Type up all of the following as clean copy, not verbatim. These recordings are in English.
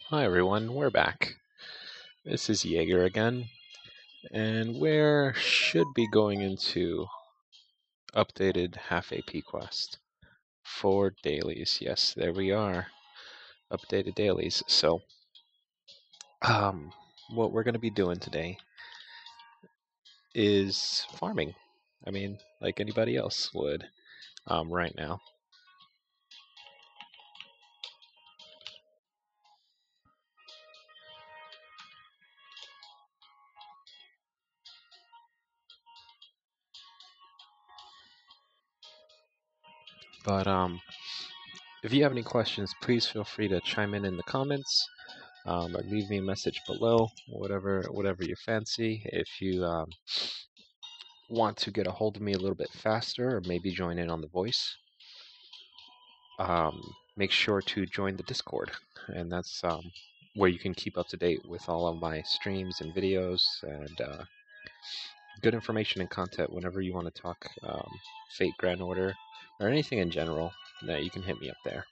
Hi everyone, we're back. This is Jaeger again, and we should be going into updated half AP quest for dailies. Yes, there we are, updated dailies. So, what we're going to be doing today is farming. I mean, like anybody else would, right now. But if you have any questions, please feel free to chime in the comments. Or leave me a message below, whatever you fancy. If you want to get a hold of me a little bit faster, or maybe join in on the voice, make sure to join the Discord, and that's where you can keep up to date with all of my streams and videos and good information and content whenever you want to talk Fate Grand Order or anything in general. That you can hit me up there.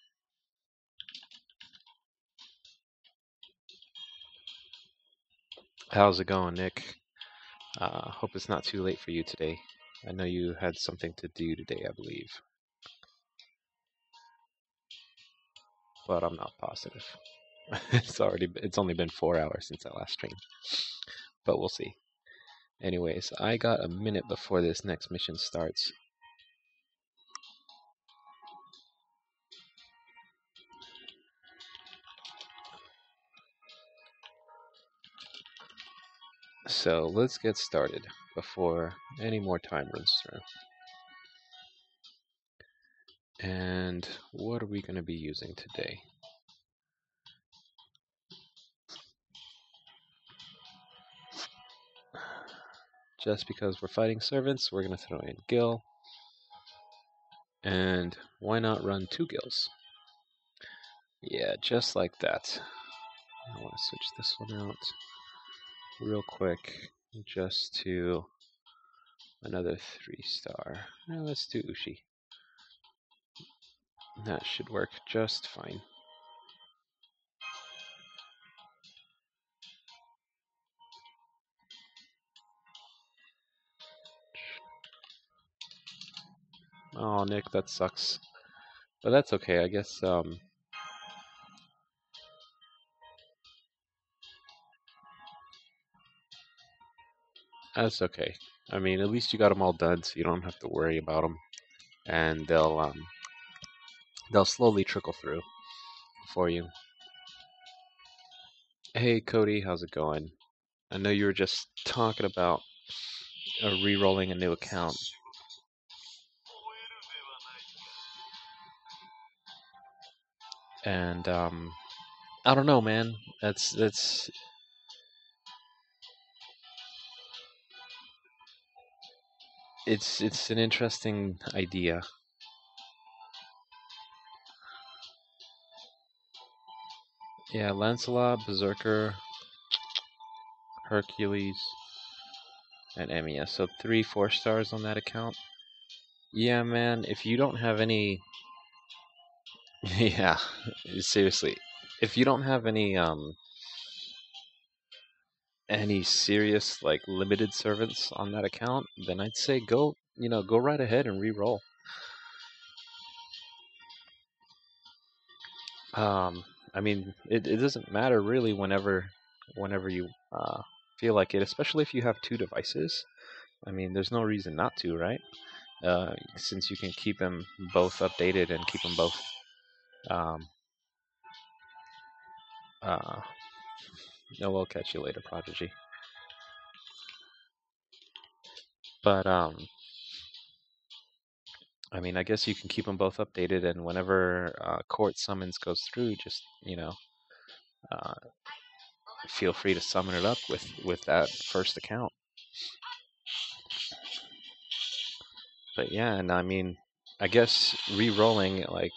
How's it going, Nick? Hope it's not too late for you today. I know you had something to do today, I believe, but I'm not positive. It's only been 4 hours since I last streamed, but we'll see. Anyways, I got a minute before this next mission starts. So let's get started before any more time runs through. And what are we going to be using today? Just because we're fighting servants, we're going to throw in Gil. And why not run 2 Gils? Yeah, just like that. I want to switch this one out real quick just to another 3-star. Now let's do Ushi. That should work just fine. Oh, Nick, that sucks. But that's okay, I guess, that's okay. I mean, at least you got them all done, so you don't have to worry about them. And they'll slowly trickle through for you. Hey, Cody, how's it going? I know you were just talking about re-rolling a new account. And, I don't know, man. That's it's an interesting idea. Yeah, Lancelot, Berserker, Hercules, and Emiya. So 3 4-stars on that account. Yeah, man, if you don't have any yeah, seriously. If you don't have any serious like limited servants on that account, then I'd say go right ahead and re-roll. I mean, it doesn't matter really whenever you feel like it, especially if you have 2 devices. I mean, there's no reason not to, right? Since you can keep them both updated and keep them both um, no, we'll catch you later, Prodigy. But I mean, I guess you can keep them both updated, and whenever court summons goes through, just uh, feel free to summon it up with that first account. But yeah, and I mean, I guess re-rolling like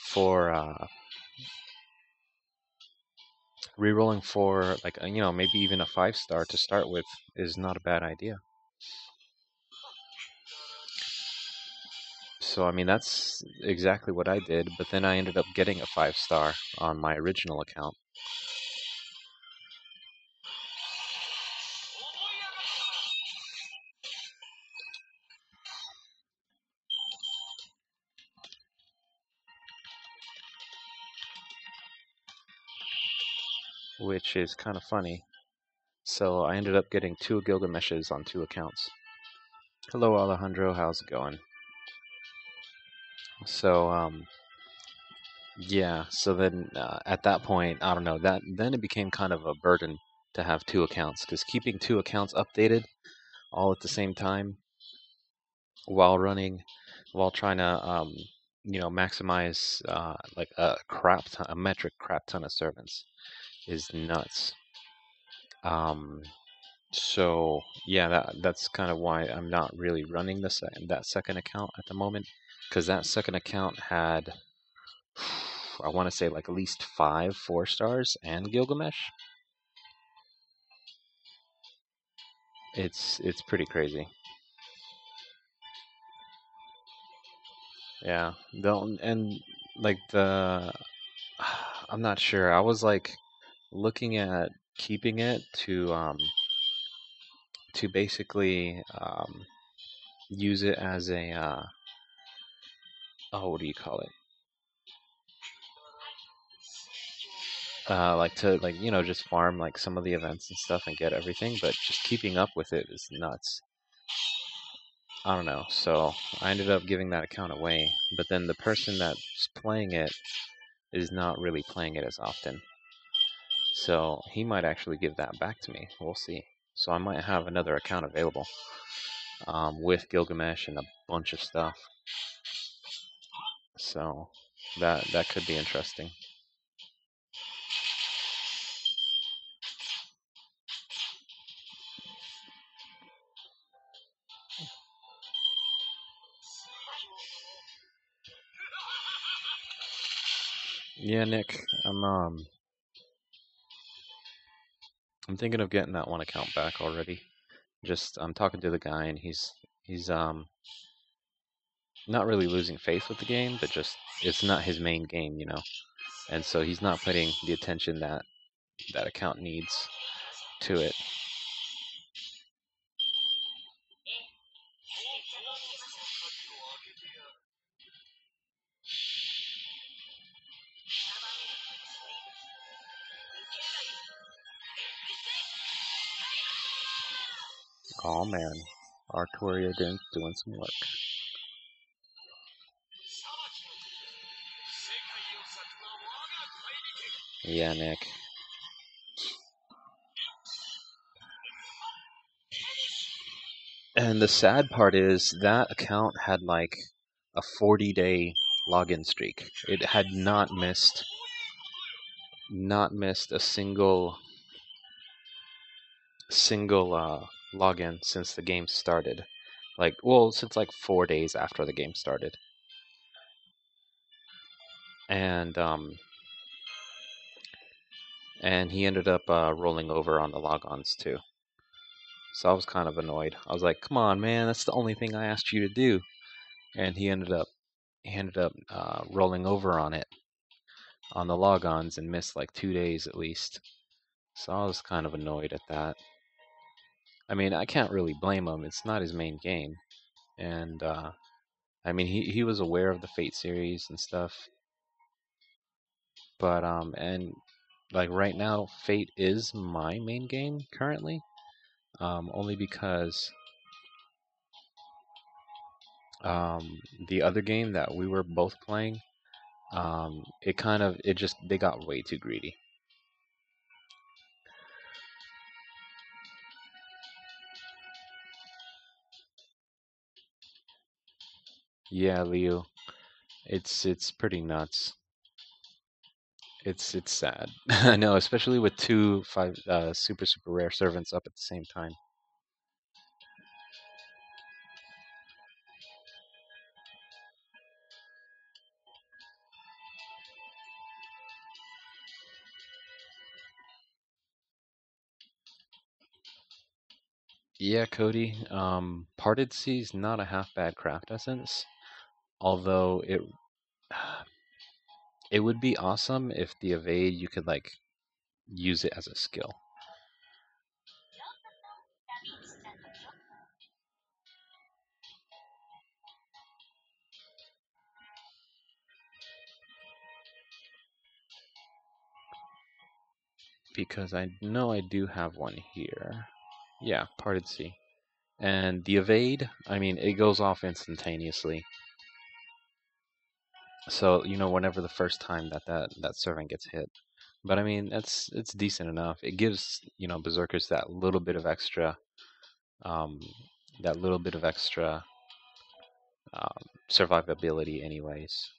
for re-rolling for like maybe even a 5-star to start with is not a bad idea. So I mean that's exactly what I did, but then I ended up getting a 5-star on my original account, which is kind of funny. So I ended up getting 2 Gilgameshes on 2 accounts. Hello Alejandro, how's it going? So yeah, so then at that point, I don't know, that then it became kind of a burden to have 2 accounts because keeping 2 accounts updated all at the same time while running, while trying to maximize like a metric crap ton of servants is nuts. Um, so yeah, that's kind of why I'm not really running that second account at the moment, because that second account had I want to say like at least 5 4-stars and Gilgamesh. It's pretty crazy. Yeah, don't and like the I'm not sure. I was like looking at keeping it to basically use it as a oh, what do you call it? Like to like just farm like some of the events and stuff and get everything, but just keeping up with it is nuts. I don't know. So I ended up giving that account away, but then the person that's playing it is not really playing it as often. So he might actually give that back to me. We'll see. So I might have another account available with Gilgamesh and a bunch of stuff. So that could be interesting. Yeah, Nick, I'm thinking of getting that one account back already. Just I'm talking to the guy and he's not really losing faith with the game, but just it's not his main game, and so he's not putting the attention that that account needs to it. Oh man, Arturia doing some work. Yeah, Nick. And the sad part is that account had like a 40-day login streak. It had not missed a single login since the game started. Like, well, since like 4 days after the game started. And and he ended up rolling over on the logons too. So I was kind of annoyed. I was like, "Come on, man, that's the only thing I asked you to do." And he ended up rolling over on it on the logons and missed like 2 days at least. So I was kind of annoyed at that. I mean, I can't really blame him. It's not his main game, and I mean, he was aware of the Fate series and stuff, but and like right now, Fate is my main game currently, only because the other game that we were both playing, they got way too greedy. Yeah, Leo, it's pretty nuts. It's sad. I know, especially with 2 5 super rare servants up at the same time. Yeah, Cody. Parted Sea is not a half bad craft essence. Although it would be awesome if the evade you could like use it as a skill. Because I know I do have one here. Yeah, parted C. And the evade, I mean, it goes off instantaneously. So, you know, whenever the first time that servant gets hit. But I mean, it's decent enough. It gives, you know, berserkers that little bit of extra um that little bit of extra survivability anyways.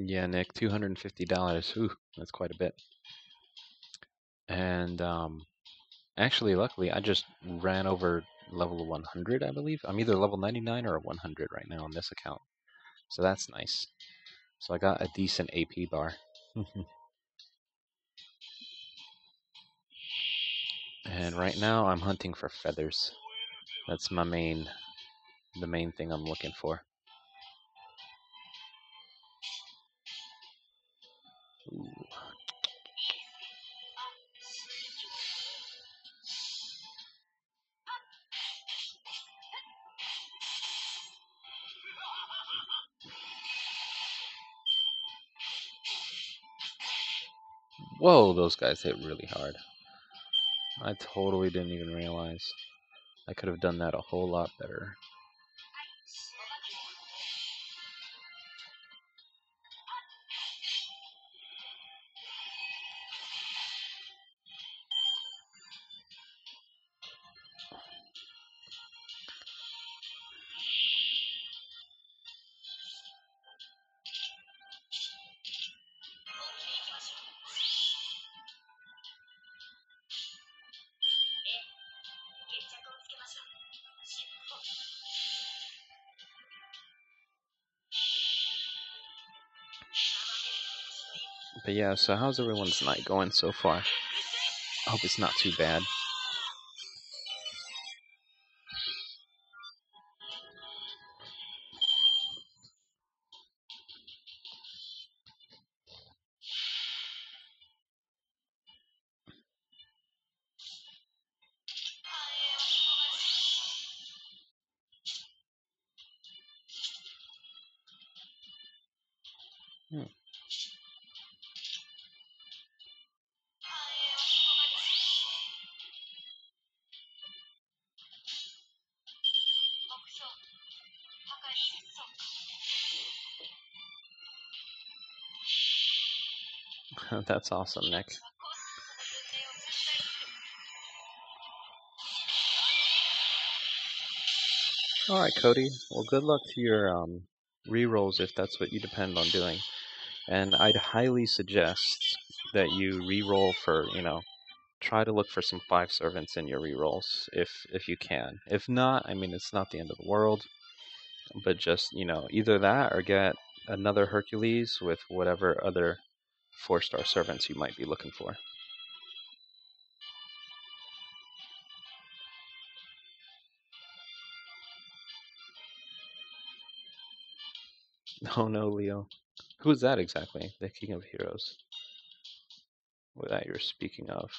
Yeah, Nick, $250. Ooh, that's quite a bit. And actually, luckily, I just ran over level 100, I believe. I'm either level 99 or 100 right now on this account. So that's nice. So I got a decent AP bar. And right now I'm hunting for feathers. That's the main thing I'm looking for. Ooh. Whoa, those guys hit really hard. I totally didn't even realize. I could have done that a whole lot better. But yeah, so how's everyone's night going so far? I hope it's not too bad. Hmm. That's awesome, Nick. Alright, Cody. Well, good luck to your re-rolls if that's what you depend on doing. And I'd highly suggest that you re-roll for, you know, try to look for some 5 servants in your re-rolls if you can. If not, I mean, it's not the end of the world. But just, you know, either that or get another Hercules with whatever other 4-star servants you might be looking for. Oh no, Leo. Who is that exactly? The King of Heroes. What that you're speaking of.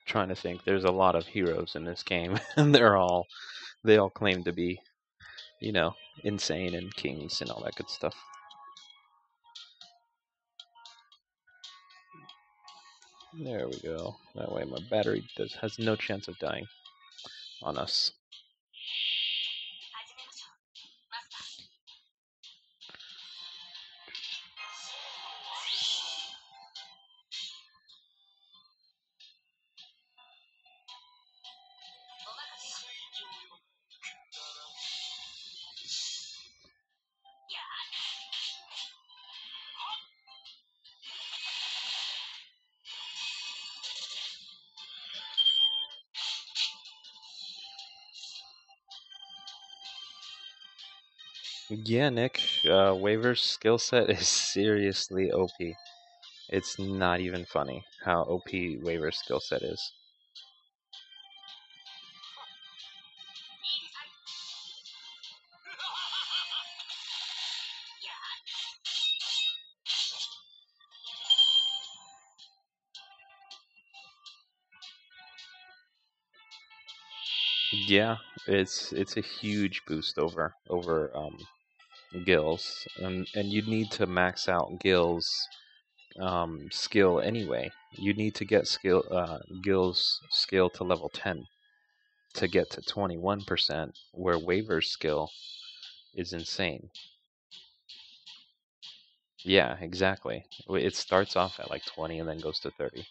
Trying to think. There's a lot of heroes in this game, and they all claim to be, you know, insane and kings and all that good stuff. There we go. That way my battery has no chance of dying on us. Yeah, Nick, Waver's skill set is seriously OP. It's not even funny how OP Waver's skill set is. Yeah, it's a huge boost over Gil's, and you'd need to max out Gil's skill anyway. You need to get Gil's skill to level 10 to get to 21%, where Waver's skill is insane. Yeah, exactly. It starts off at like 20 and then goes to 30.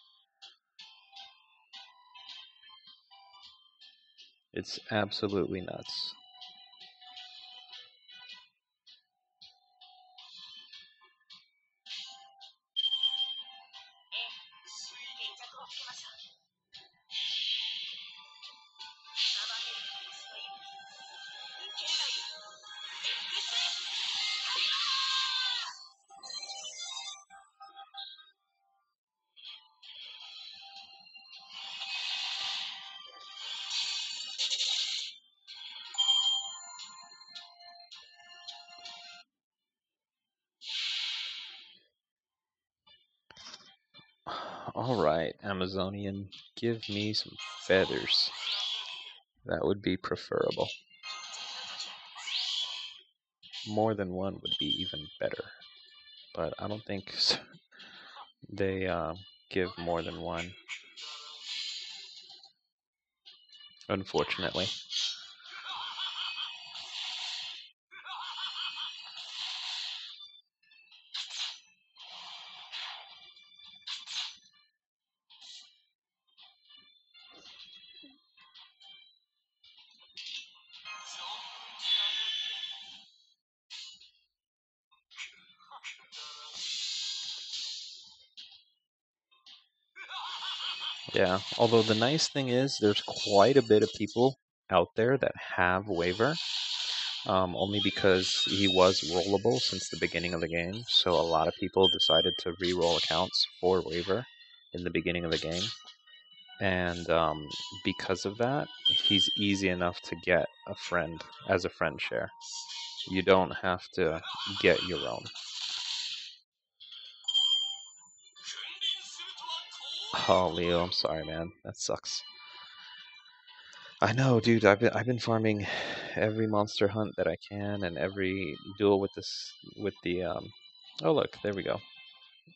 It's absolutely nuts. Alright, Amazonian, give me some feathers. That would be preferable. More than one would be even better. But I don't think they give more than one, unfortunately. Yeah, although the nice thing is there's quite a bit of people out there that have Waver, only because he was rollable since the beginning of the game, so a lot of people decided to re-roll accounts for Waver in the beginning of the game. And because of that, he's easy enough to get a friend as a friend share. You don't have to get your own. Oh, Leo, I'm sorry, man. That sucks. I know, dude. I've been farming every monster hunt that I can and every duel with the. Oh, look, there we go.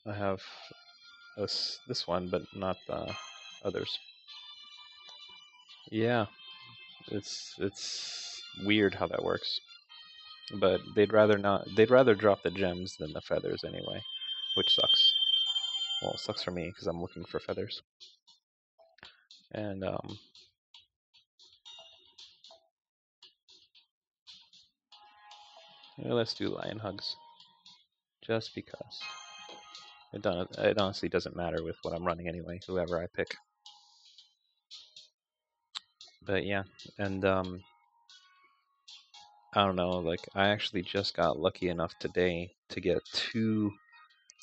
I have this one, but not the others. Yeah, it's weird how that works. But they'd rather not. They'd rather drop the gems than the feathers anyway, which sucks. Well, it sucks for me because I'm looking for feathers. And yeah, let's do lion hugs, just because. It honestly doesn't matter with what I'm running anyway. Whoever I pick. But yeah, and I don't know. Like I actually just got lucky enough today to get two,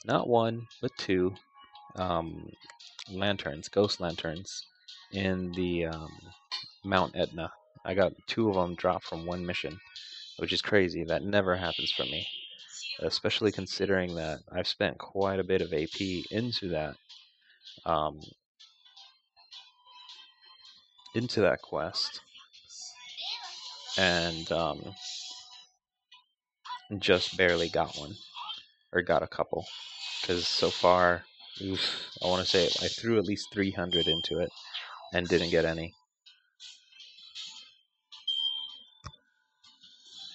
not one, but two um, lanterns, ghost lanterns, in the Mount Etna. I got two of them dropped from one mission, which is crazy. That never happens for me, especially considering that I've spent quite a bit of AP um, into that quest, and just barely got one, or got a couple, because so far, oof, I want to say I threw at least 300 into it and didn't get any.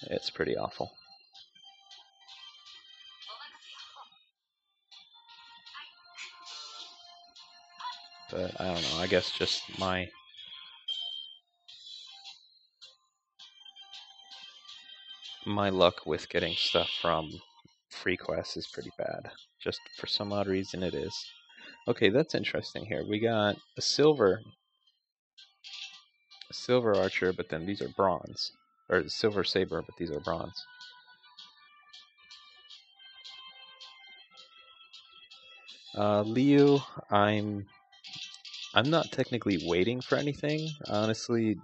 It's pretty awful. But I don't know. I guess just my luck with getting stuff from free quests is pretty bad. Just for some odd reason it is. Okay, that's interesting here. We got a silver archer, but then these are bronze. Or silver saber, but these are bronze. Liu, I'm not technically waiting for anything. I honestly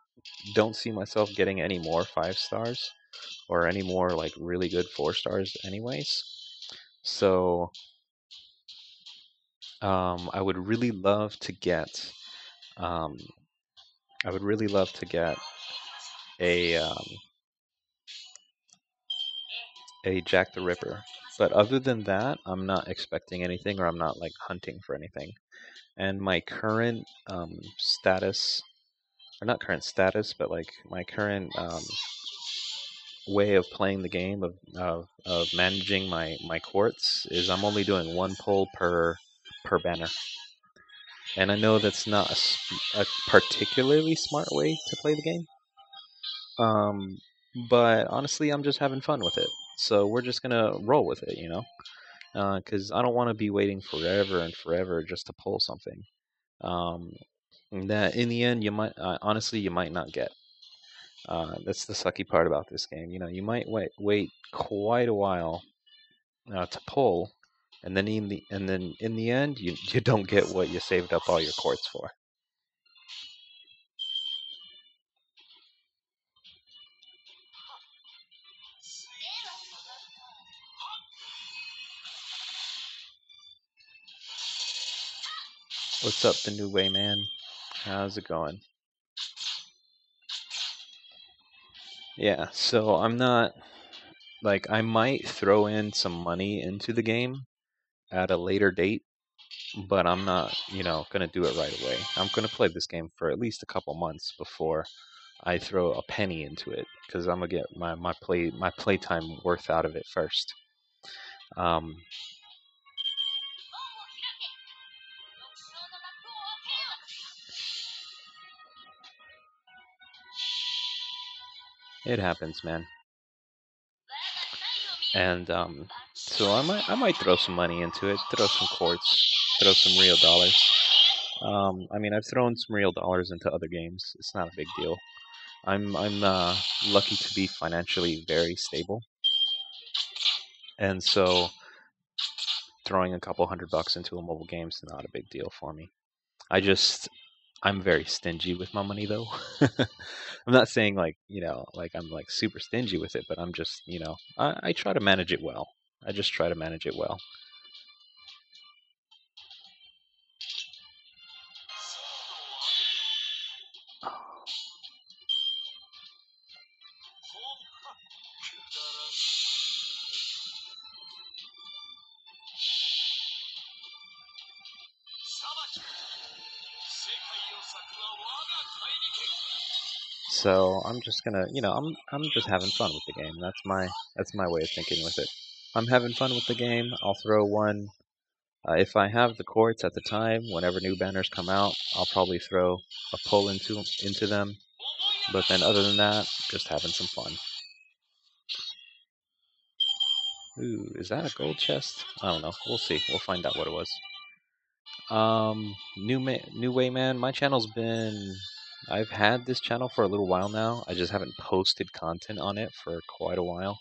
don't see myself getting any more 5 stars or any more like really good 4 stars anyways. So I would really love to get um, I would really love to get a um, a Jack the Ripper. But other than that, I'm not expecting anything or I'm not like hunting for anything. And my current status, or not current status, but like my current way of playing the game of managing my courts is I'm only doing one pull per banner. And I know that's not a particularly smart way to play the game. But honestly, I'm just having fun with it. So we're just gonna roll with it, you know, because I don't want to be waiting forever and forever just to pull something. Um, that in the end you might honestly you might not get. That's the sucky part about this game. You know, you might wait quite a while to pull, and then in the end you don't get what you saved up all your quartz for. What's up, the new way man? How's it going? Yeah, so I'm not like I might throw in some money into the game at a later date, but I'm not, you know, gonna do it right away. I'm gonna play this game for at least a couple months before I throw a penny into it because I'm gonna get my playtime worth out of it first. Um, it happens, man. And so I might throw some money into it, throw some quartz, throw some real dollars. I mean, I've thrown some real dollars into other games. It's not a big deal. I'm lucky to be financially very stable, and so throwing a couple $100 into a mobile game is not a big deal for me. I'm very stingy with my money though. I'm not saying like, you know, like I'm like super stingy with it, but I'm just, you know, I try to manage it well. I just try to manage it well. So I'm just gonna, you know, I'm just having fun with the game. That's my way of thinking with it. I'm having fun with the game. I'll throw one. If I have the quartz at the time, whenever new banners come out, I'll probably throw a pull into them. But then other than that, just having some fun. Ooh, is that a gold chest? I don't know. We'll see. We'll find out what it was. New Way Man. My channel's been. I've had this channel for a little while now. I just haven't posted content on it for quite a while.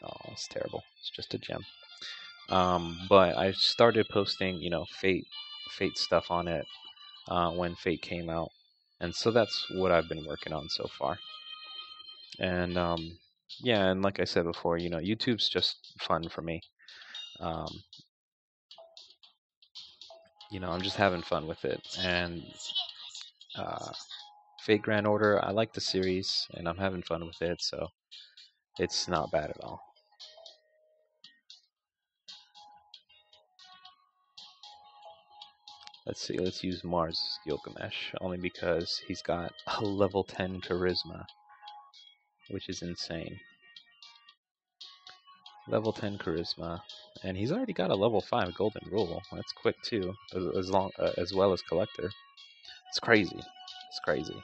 Oh, it's terrible. It's just a gem. But I started posting, you know, Fate stuff on it when Fate came out, and so that's what I've been working on so far. And yeah, and like I said before, you know, YouTube's just fun for me. Um, you know, I'm just having fun with it, and uh, Fate Grand Order, I like the series, and I'm having fun with it, so it's not bad at all. Let's see, let's use Mars Gilgamesh, only because he's got a level 10 charisma, which is insane. Level 10 charisma, and he's already got a level 5 golden rule. That's quick too, as well as collector. It's crazy. It's crazy.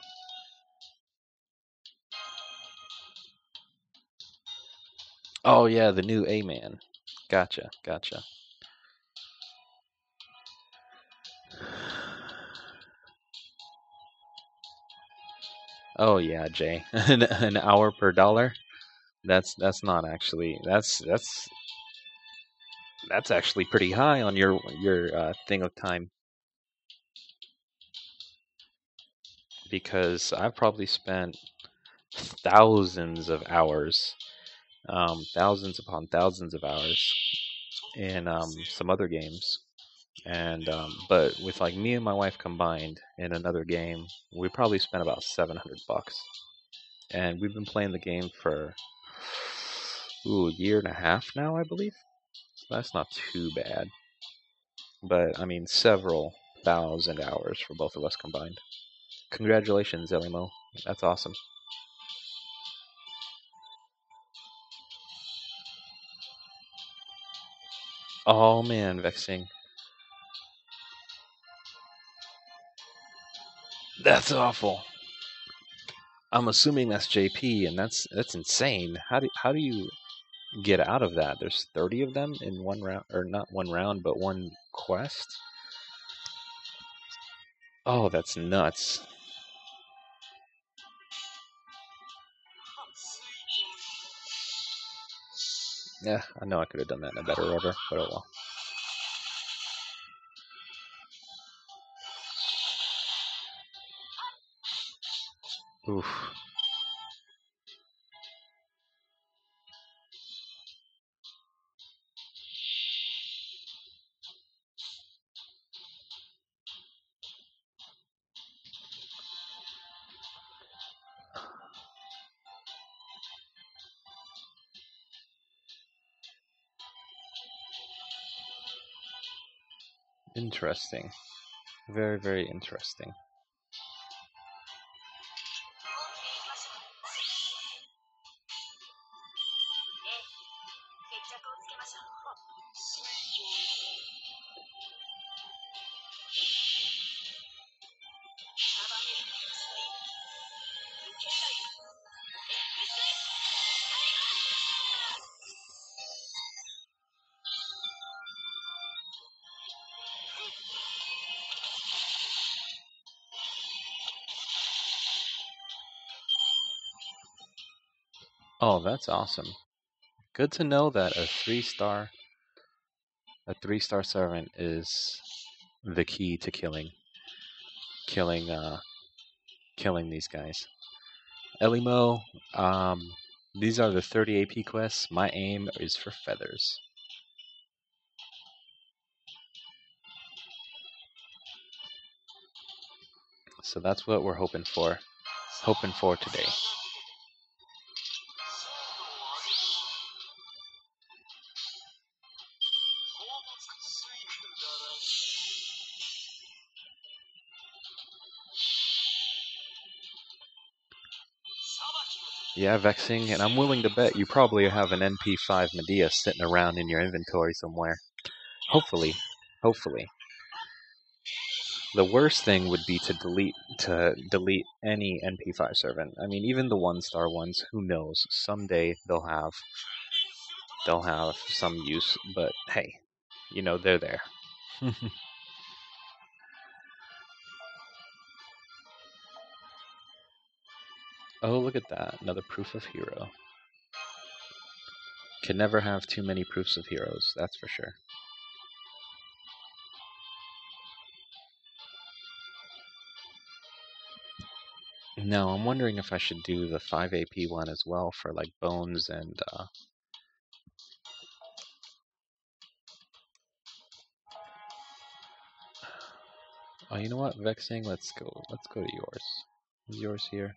Oh yeah, the new A-Man. Gotcha, gotcha. Oh yeah, Jay. An hour per dollar? That's not actually that's That's actually pretty high on your thing of time, because I've probably spent thousands of hours, thousands upon thousands of hours in some other games. And but with like me and my wife combined in another game, we probably spent about $700, and we've been playing the game for a year and a half now, I believe. So that's not too bad. But I mean, several thousand hours for both of us combined. Congratulations, Elimo. That's awesome. Oh man, vexing. That's awful. I'm assuming that's JP, and that's insane. How do you get out of that? There's 30 of them in one round, or not one round, but one quest. Oh, that's nuts. Yeah, I know I could have done that in a better order, but oh well. Oof. Interesting. Very, very interesting. Oh, that's awesome. Good to know that a 3-star servant is the key to killing killing these guys. Elimo, these are the 30 AP quests. My aim is for feathers. So that's what we're hoping for. Hoping for today. Yeah, vexing, and I'm willing to bet you probably have an NP5 Medea sitting around in your inventory somewhere. Hopefully. Hopefully. The worst thing would be to delete any NP5 servant. I mean, even the 1-star ones, who knows? Someday they'll have some use, but hey, they're there. Oh, look at that. Another proof of hero. Can never have too many proofs of heroes, that's for sure. No, I'm wondering if I should do the 5 AP one as well for like bones and oh, you know what, vexing, let's go to yours. Is yours here?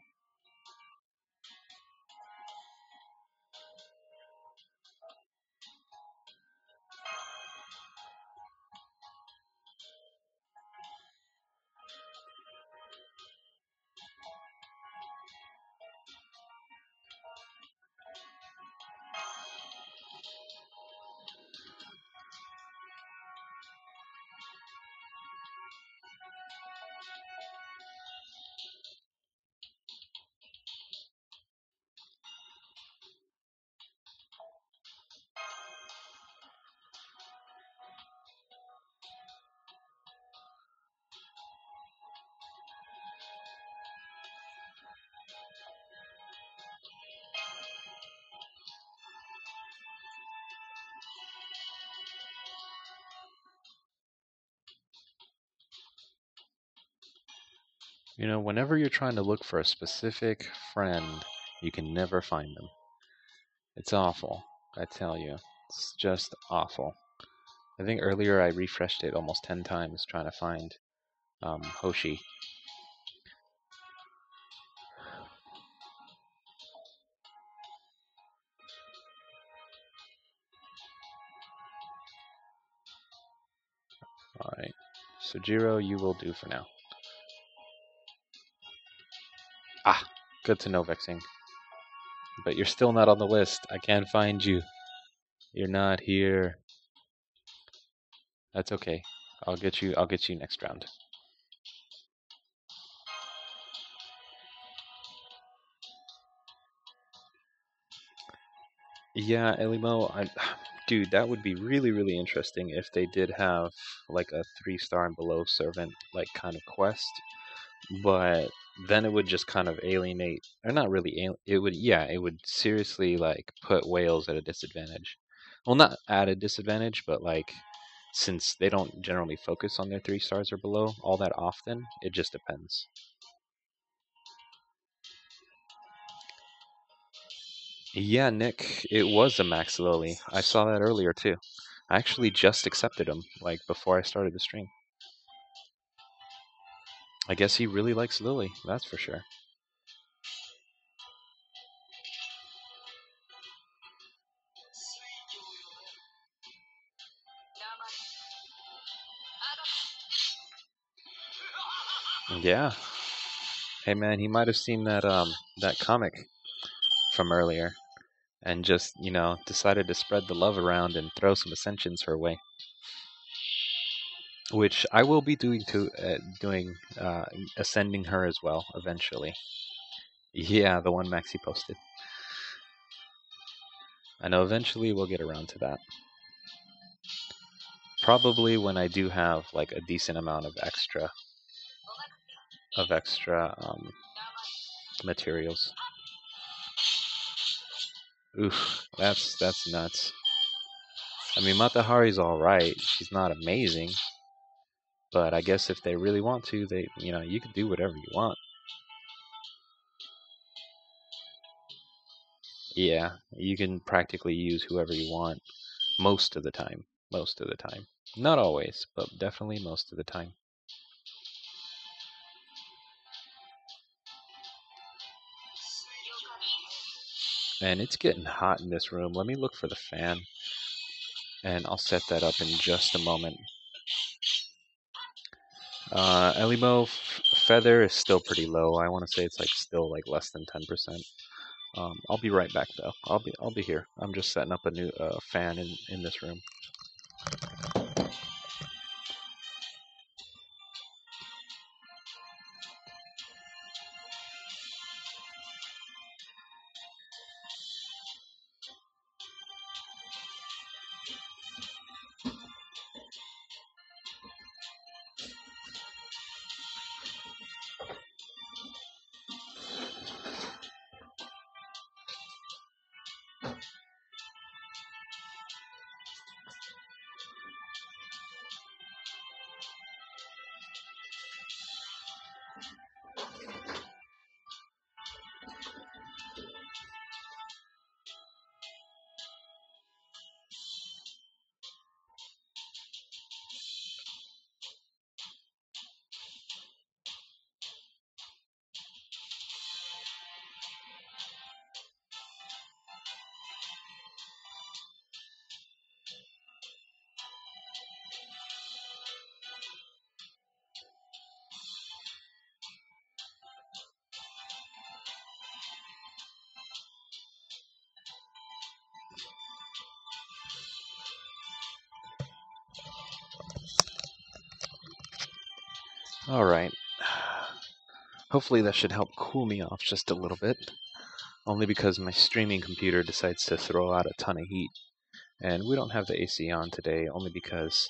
You know, whenever you're trying to look for a specific friend, you can never find them. It's awful, I tell you. It's just awful. I think earlier I refreshed it almost 10 times trying to find Hoshi. Alright. So Jiro, you will do for now. Ah, good to know, Vexing. But you're still not on the list. I can't find you. You're not here. That's okay. I'll get you next round. Yeah, Elimo, dude, that would be really, really interesting if they did have like a 3-star and below servant like kind of quest. But then it would just kind of alienate, or not really, it would, yeah, it would seriously like put whales at a disadvantage. Well, not at a disadvantage, but like since they don't generally focus on their 3 stars or below all that often, it just depends. Yeah, Nick, it was a Max Lily. I saw that earlier too. I actually just accepted him, like before I started the stream. I guess he really likes Lily, that's for sure. Yeah. Hey man, he might have seen that comic from earlier and just, you know, decided to spread the love around and throw some ascensions her way. Which I will be doing ascending her as well eventually. Yeah, the one Maxi posted. I know eventually we'll get around to that. Probably when I do have like a decent amount of extra materials. Oof, that's nuts. I mean, Matahari's all right. She's not amazing, but I guess if they really want to, they, you know, you can do whatever you want. Yeah, you can practically use whoever you want most of the time. Most of the time. Not always, but definitely most of the time. And it's getting hot in this room. Let me look for the fan, and I'll set that up in just a moment. Elimo feather is still pretty low. I want to say it's like still like less than 10%. I'll be right back though. I'll be here. I'm just setting up a new fan in this room. Alright. Hopefully that should help cool me off just a little bit. Only because my streaming computer decides to throw out a ton of heat. And we don't have the AC on today, only because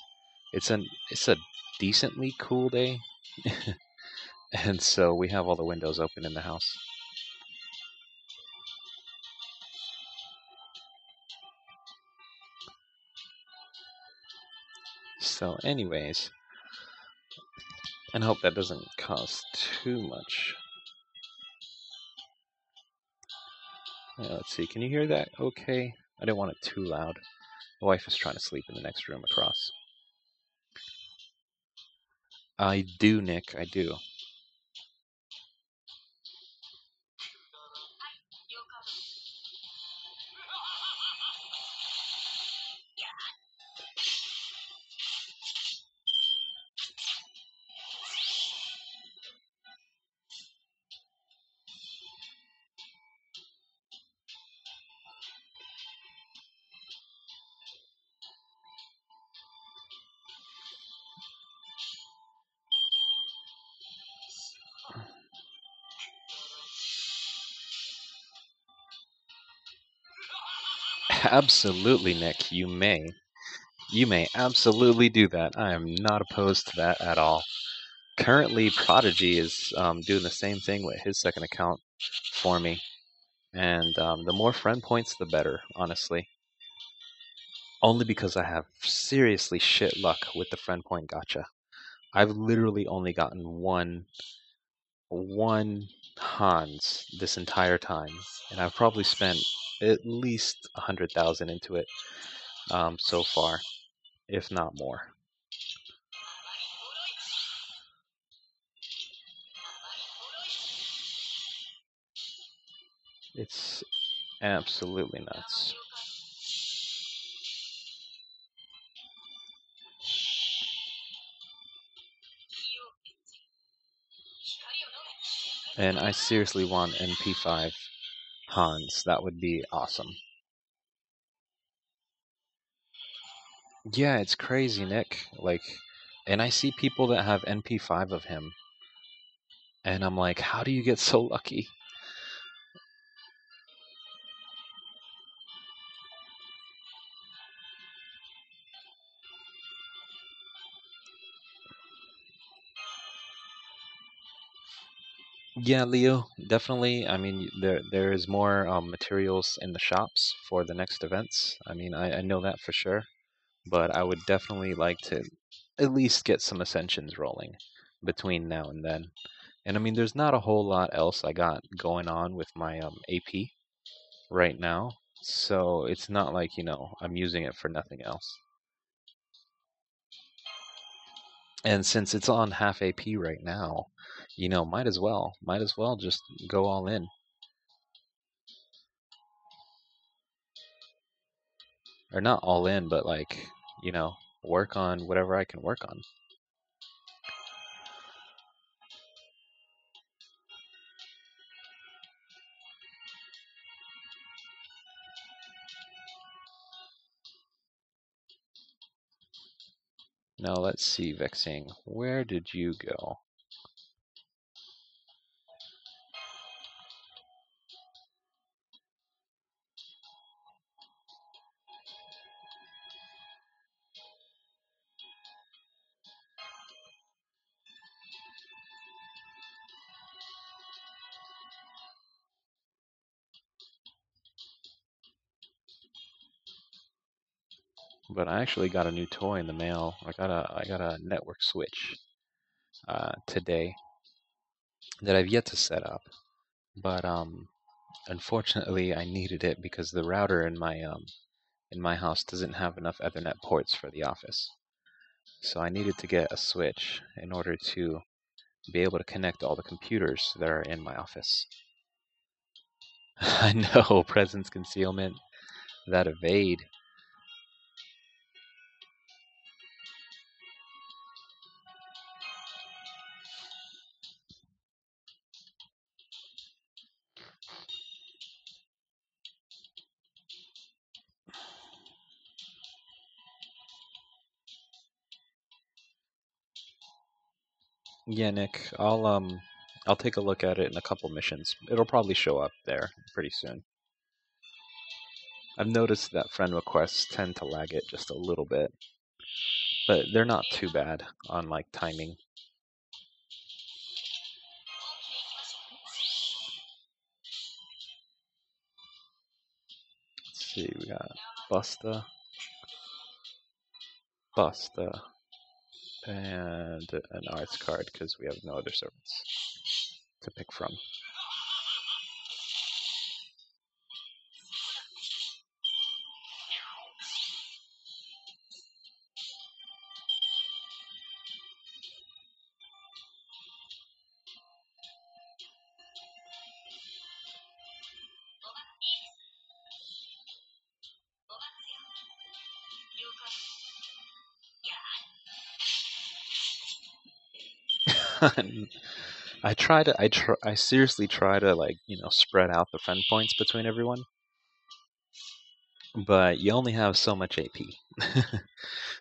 it's a decently cool day. And so we have all the windows open in the house. So anyways, and hope that doesn't cause too much. Yeah, let's see. Can you hear that okay? I didn't want it too loud. My wife is trying to sleep in the next room across. I do, Nick. I do. Absolutely, Nick. You may. You may absolutely do that. I am not opposed to that at all. Currently, Prodigy is doing the same thing with his second account for me. And the more friend points, the better, honestly. Only because I have seriously shit luck with the friend point gacha. I've literally only gotten one Hans this entire time, and I've probably spent at least 100,000 into it so far, if not more. It's absolutely nuts. And I seriously want NP5 Hans. That would be awesome. Yeah, it's crazy, Nick. Like, and I see people that have NP5 of him, and I'm like, how do you get so lucky? Yeah, Leo, definitely. I mean, there is more materials in the shops for the next events. I mean, I know that for sure, but I would definitely like to at least get some ascensions rolling between now and then. And I mean, there's not a whole lot else I got going on with my AP right now, so it's not like, I'm using it for nothing else. And since it's on half AP right now, might as well just go all in. Or not all in, but like, work on whatever I can work on. Now let's see, Vexing, where did you go? But I actually got a new toy in the mail. I got a network switch today that I've yet to set up. But unfortunately, I needed it because the router in my house doesn't have enough Ethernet ports for the office. So I needed to get a switch in order to be able to connect all the computers that are in my office. I know, presence concealment, that evade. Yeah, Nick, I'll take a look at it in a couple missions. It'll probably show up there pretty soon. I've noticed that friend requests tend to lag it just a little bit, but they're not too bad on like timing. Let's see, we got Busta, and an arts card because we have no other servants. to pick from. I seriously try to, like, spread out the friend points between everyone, but you only have so much AP.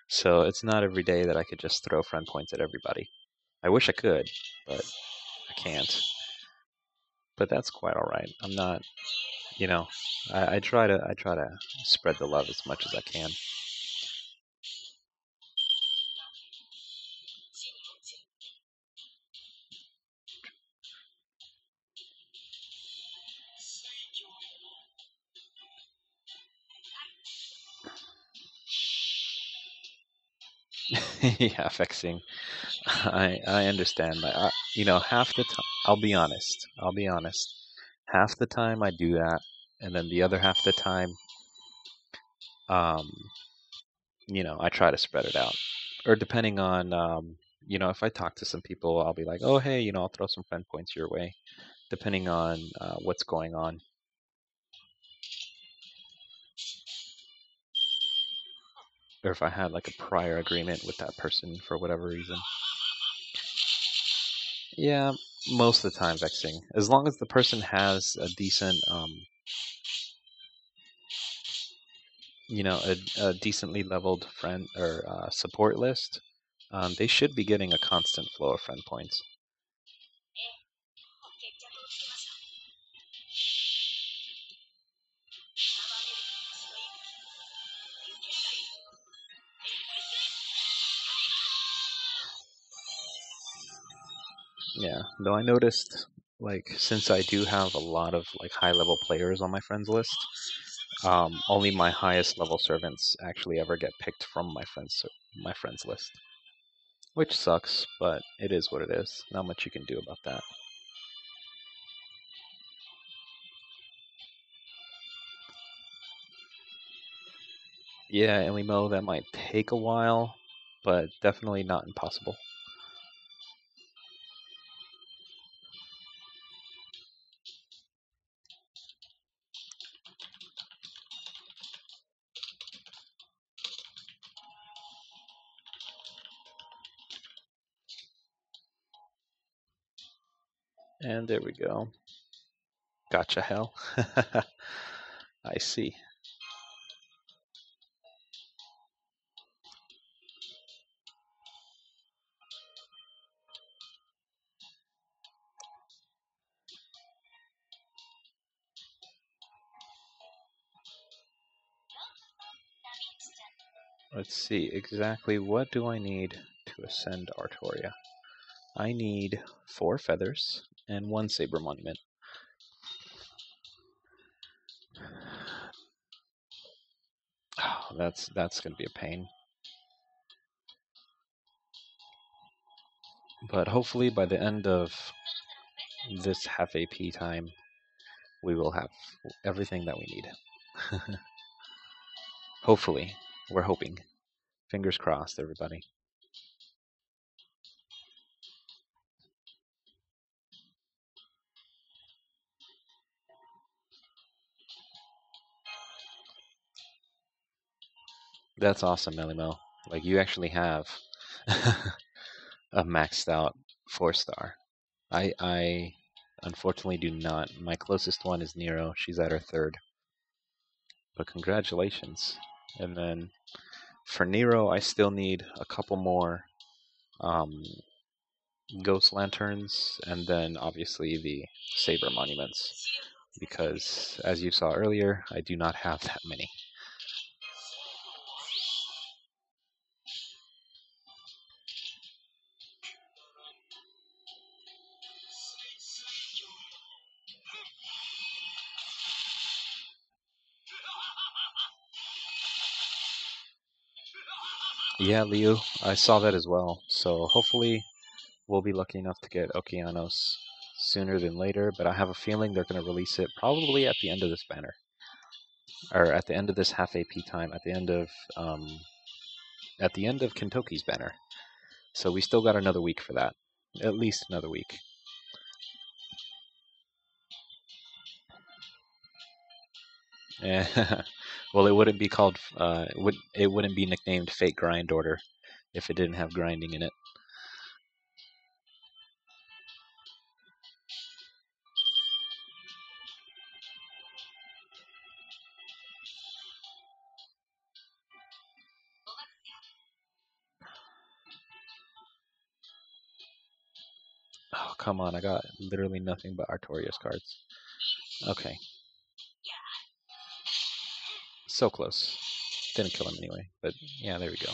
So it's not every day that I could just throw friend points at everybody. I wish I could, but I can't. But that's quite all right. I'm not, you know, I try to spread the love as much as I can. Yeah, vexing. I understand. Half the time, I'll be honest. I'll be honest. Half the time I do that, and then the other half the time, um, I try to spread it out. Or depending on, if I talk to some people, I'll be like, oh, hey, I'll throw some friend points your way, depending on what's going on. Or if I had like a prior agreement with that person for whatever reason. Yeah, most of the time vexing. As long as the person has a decent, a decently leveled friend or support list, they should be getting a constant flow of friend points. Yeah, though I noticed, like, since I do have a lot of like high level players on my friends list, only my highest level servants actually ever get picked from my friends list, which sucks, but it is what it is. Not much you can do about that. Yeah, Elimo, that might take a while, but definitely not impossible. And there we go. Gotcha, hell. I see. Let's see, exactly what do I need to ascend Artoria? I need 4 feathers and 1 saber monument. Oh, that's gonna be a pain. But hopefully by the end of this half AP time, we will have everything that we need. Hopefully. We're hoping. Fingers crossed, everybody. That's awesome, Melimo. Like, you actually have a maxed out 4-star. I unfortunately do not. My closest one is Nero. She's at her 3rd. But congratulations. And then for Nero, I still need a couple more um, ghost lanterns, and then obviously the saber monuments. Because as you saw earlier, I do not have that many. Yeah, Liu, I saw that as well. So hopefully we'll be lucky enough to get Okeanos sooner than later, but I have a feeling they're going to release it probably at the end of this banner, or at the end of this half AP time, at the end of Kentoki's banner. So we still got another week for that, at least another week. Yeah. Well, it wouldn't be called. It wouldn't be nicknamed Fate Grind Order if it didn't have grinding in it. Oh, come on. I got literally nothing but Artorias cards. Okay. So close. Didn't kill him anyway, but yeah, there we go.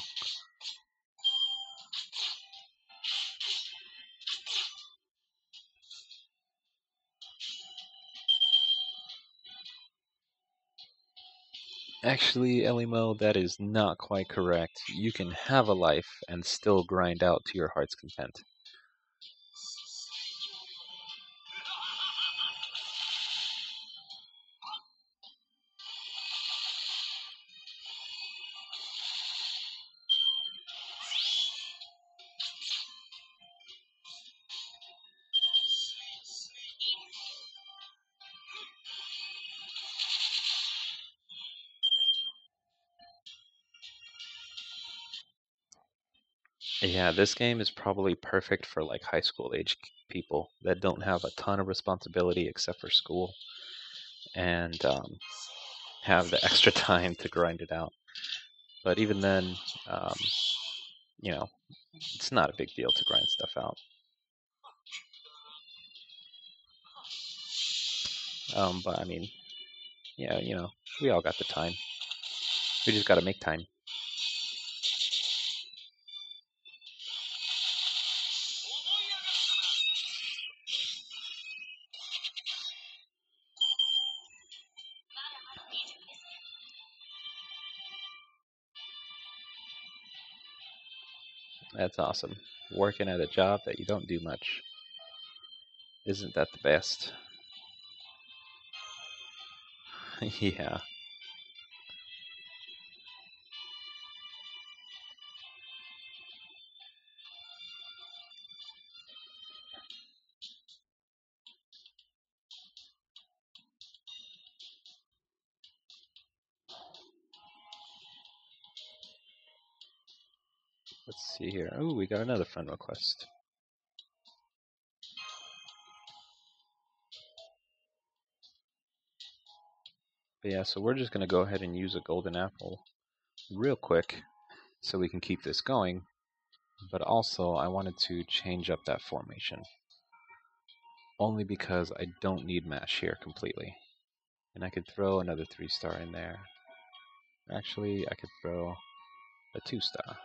Actually, Elimo, that is not quite correct. You can have a life and still grind out to your heart's content. Yeah, this game is probably perfect for like high school age people that don't have a ton of responsibility except for school and have the extra time to grind it out. But even then, um, you know, it's not a big deal to grind stuff out. But I mean, yeah, we all got the time. We just got to make time. That's awesome. Working at a job that you don't do much. Isn't that the best? Yeah. Let's see here. Oh, we got another friend request. But yeah, so we're just going to go ahead and use a golden apple real quick so we can keep this going. But also, I wanted to change up that formation. Only because I don't need Mash here completely. And I could throw another 3-star in there. Actually, I could throw a 2-star.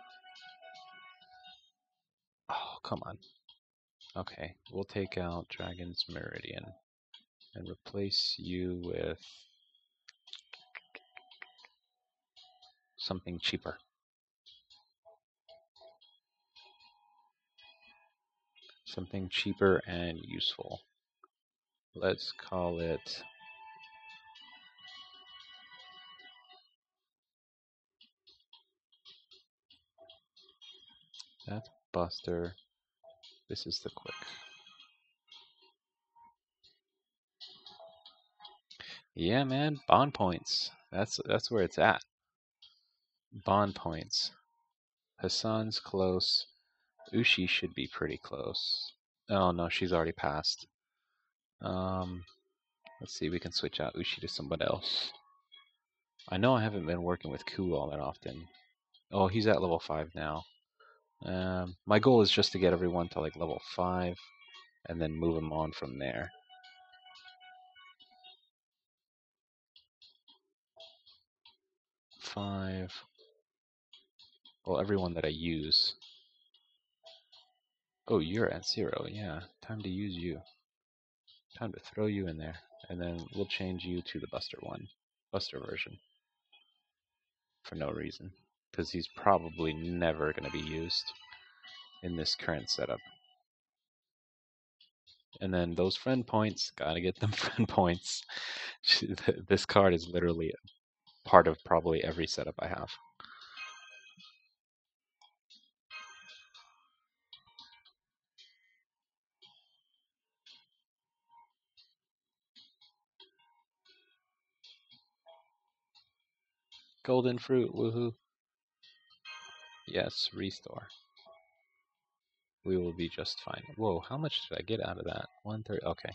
Oh, come on. Okay, we'll take out Dragon's Meridian and replace you with something cheaper. Something cheaper and useful. Let's call it... That's Buster. This is the quick. Yeah, man, bond points. That's where it's at. Bond points. Hassan's close. Ushi should be pretty close. Oh no, she's already passed. Let's see, we can switch out Ushi to somebody else. I know I haven't been working with Ku all that often. Oh, he's at level 5 now. My goal is just to get everyone to like level 5 and then move them on from there. Five. Well, everyone that I use. Oh, you're at 0. Yeah, time to use you. Time to throw you in there. And then we'll change you to the Buster one. Buster version. For no reason. Because he's probably never going to be used in this current setup. And then those friend points, gotta get them friend points. This card is literally part of probably every setup I have. Golden fruit, woohoo. Yes, restore. We will be just fine. Whoa, how much did I get out of that? 130. Okay.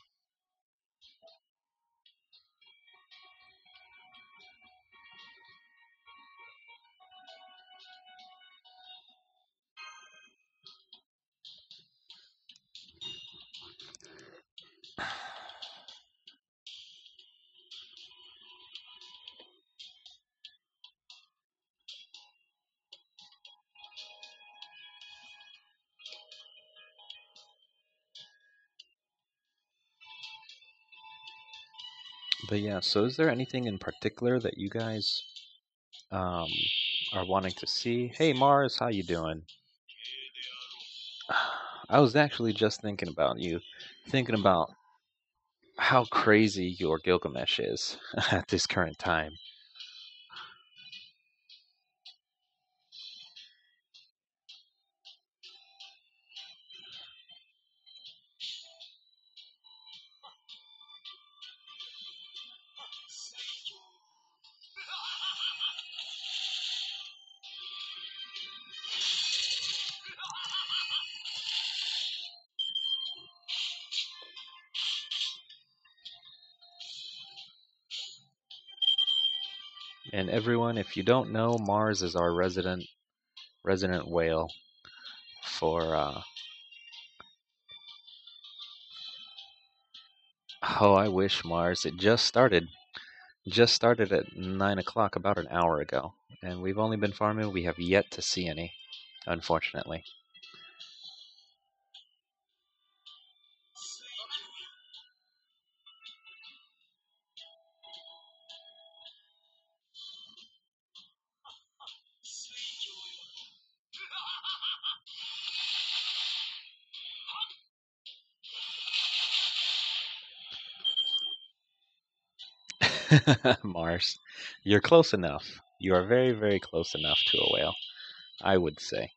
But yeah, so is there anything in particular that you guys um, are wanting to see? Hey Mars, how you doing? I was actually just thinking about you, thinking about how crazy your Gilgamesh is at this current time. And everyone, if you don't know, Mars is our resident whale for oh, I wish Mars. It just started at 9 o'clock about an hour ago, and we've only been farming. We have yet to see any, unfortunately. Mars, you're close enough. You are very, very close enough to a whale, I would say.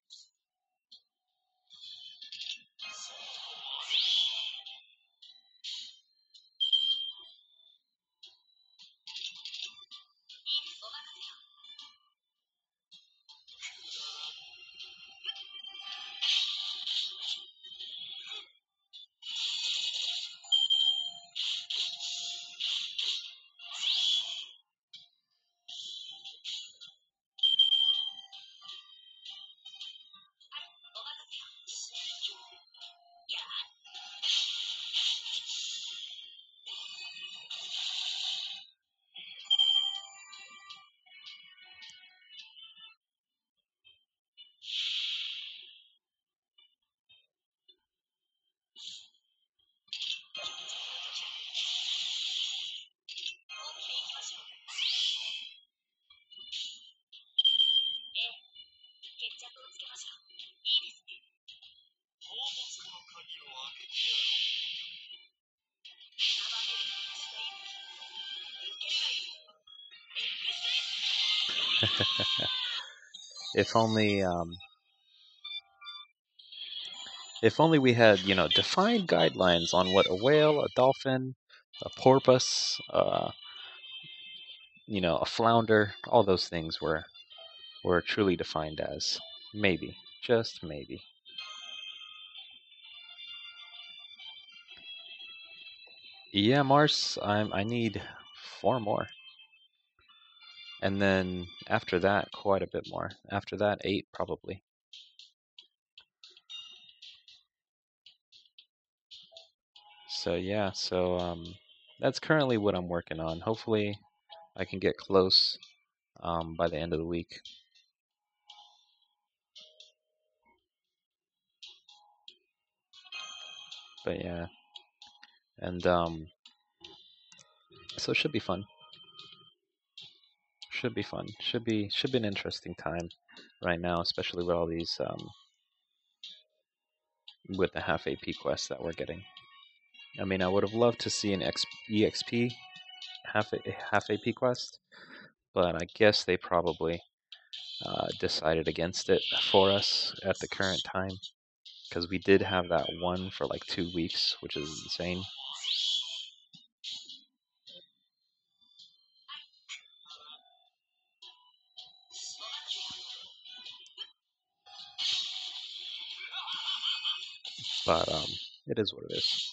If only, if only we had, defined guidelines on what a whale, a dolphin, a porpoise, a flounder, all those things were truly defined as. Maybe, just maybe. Yeah, Mars, I need 4 more. And then after that, quite a bit more. After that, 8 probably. So yeah, that's currently what I'm working on. Hopefully, I can get close by the end of the week. But yeah, and so it should be fun. Should be fun. Should be an interesting time right now, especially with all these with the half AP quests that we're getting. I mean, I would have loved to see an EXP half AP quest, but I guess they probably decided against it for us at the current time because we did have that one for like 2 weeks, which is insane. But it is what it is.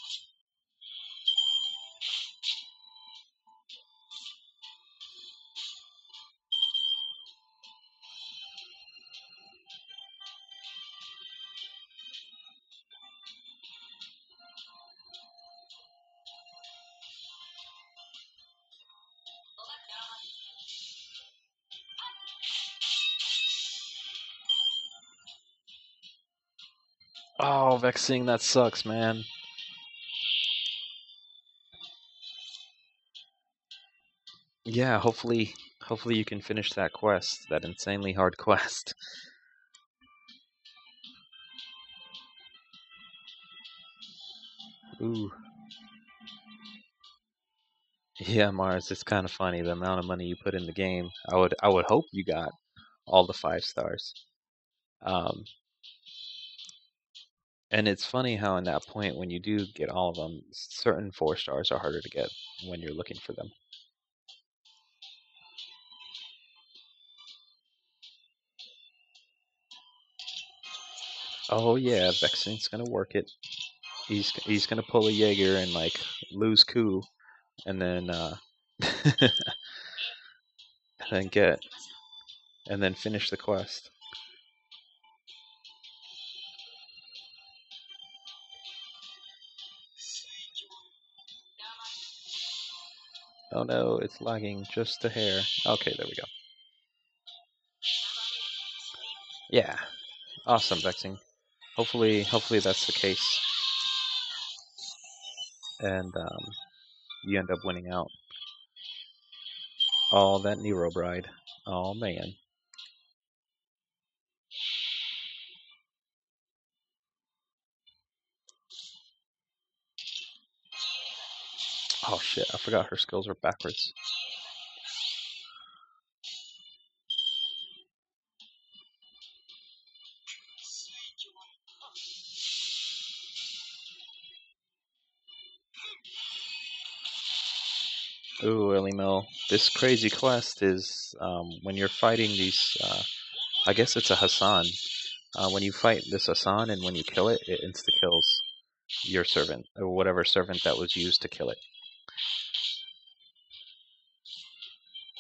Oh, Vexing, that sucks, man. Yeah, hopefully you can finish that quest, that insanely hard quest. Ooh. Yeah, Mars, it's kind of funny the amount of money you put in the game. I would hope you got all the 5 stars. Um, and it's funny how in that point when you do get all of them, certain 4 stars are harder to get when you're looking for them. Oh yeah, Vexing's gonna work it. He's gonna pull a Jaeger and like lose coup, and then and then get and then finish the quest. Oh no, it's lagging just a hair. Okay, there we go. Yeah, awesome, Vexing. Hopefully that's the case, and you end up winning out. Oh, that Nero bride. Oh man. Oh shit, I forgot her skills are backwards. Ooh, Ellie Mill. This crazy quest is when you're fighting these. I guess it's a Hassan. When you fight this Hassan and when you kill it, it insta kills your servant or whatever servant that was used to kill it.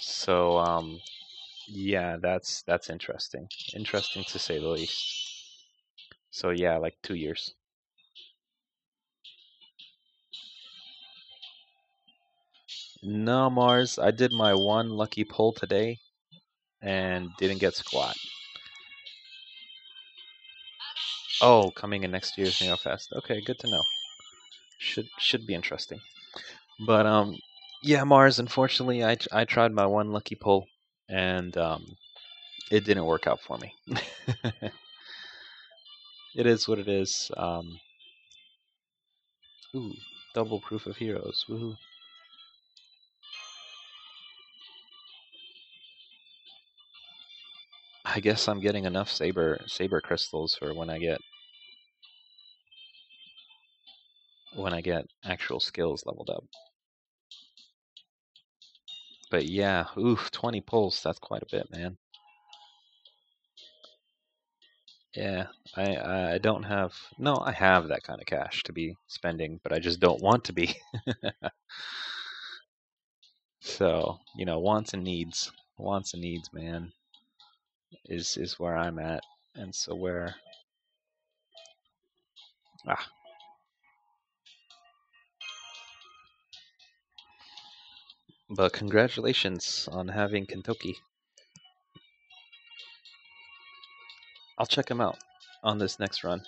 So yeah, that's interesting. Interesting to say the least. So yeah, like 2 years. No, Mars. I did my one lucky pull today and didn't get squat. Oh, coming in next year's NeoFest. Okay, good to know. Should be interesting. But yeah, Mars. Unfortunately, I tried my one lucky pull, and it didn't work out for me. It is what it is. Ooh, double proof of heroes. Woohoo! I guess I'm getting enough saber crystals for when I get actual skills leveled up. But yeah, oof, 20 pulls. That's quite a bit, man. Yeah, I don't have. No, I have that kind of cash to be spending, but I just don't want to be. So wants and needs, man, is where I'm at, and so where ah, but congratulations on having Kentucky. I'll check him out on this next run.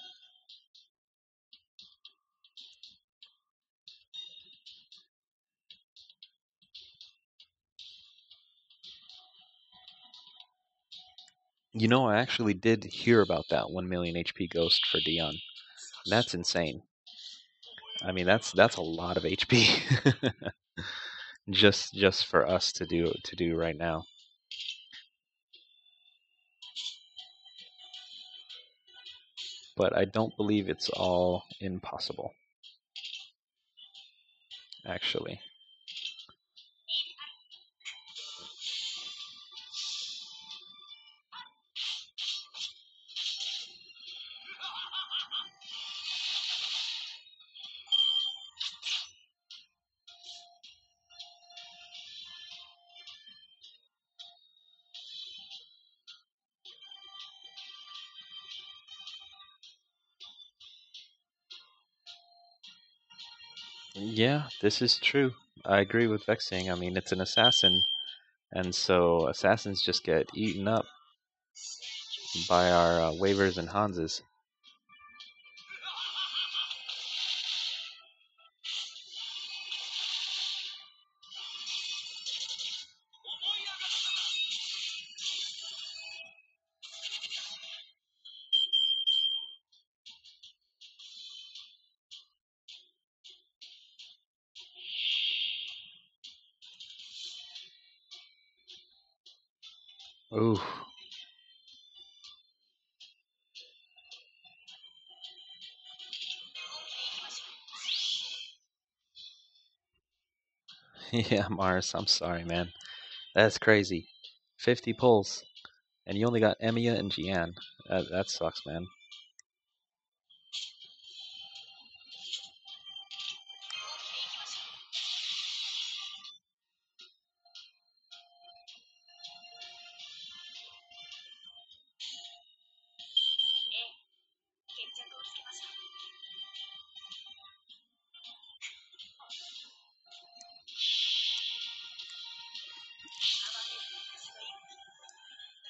I actually did hear about that 1 million HP ghost for Dion. That's insane. I mean, that's a lot of HP. just for us to do right now. But I don't believe it's all impossible, actually. Yeah, this is true. I agree with Vexing. I mean, it's an assassin, and so assassins just get eaten up by our waivers and Hanses. Ooh. Yeah, Mars, I'm sorry, man. That's crazy. 50 pulls, and you only got Emiya and Jian. That sucks, man.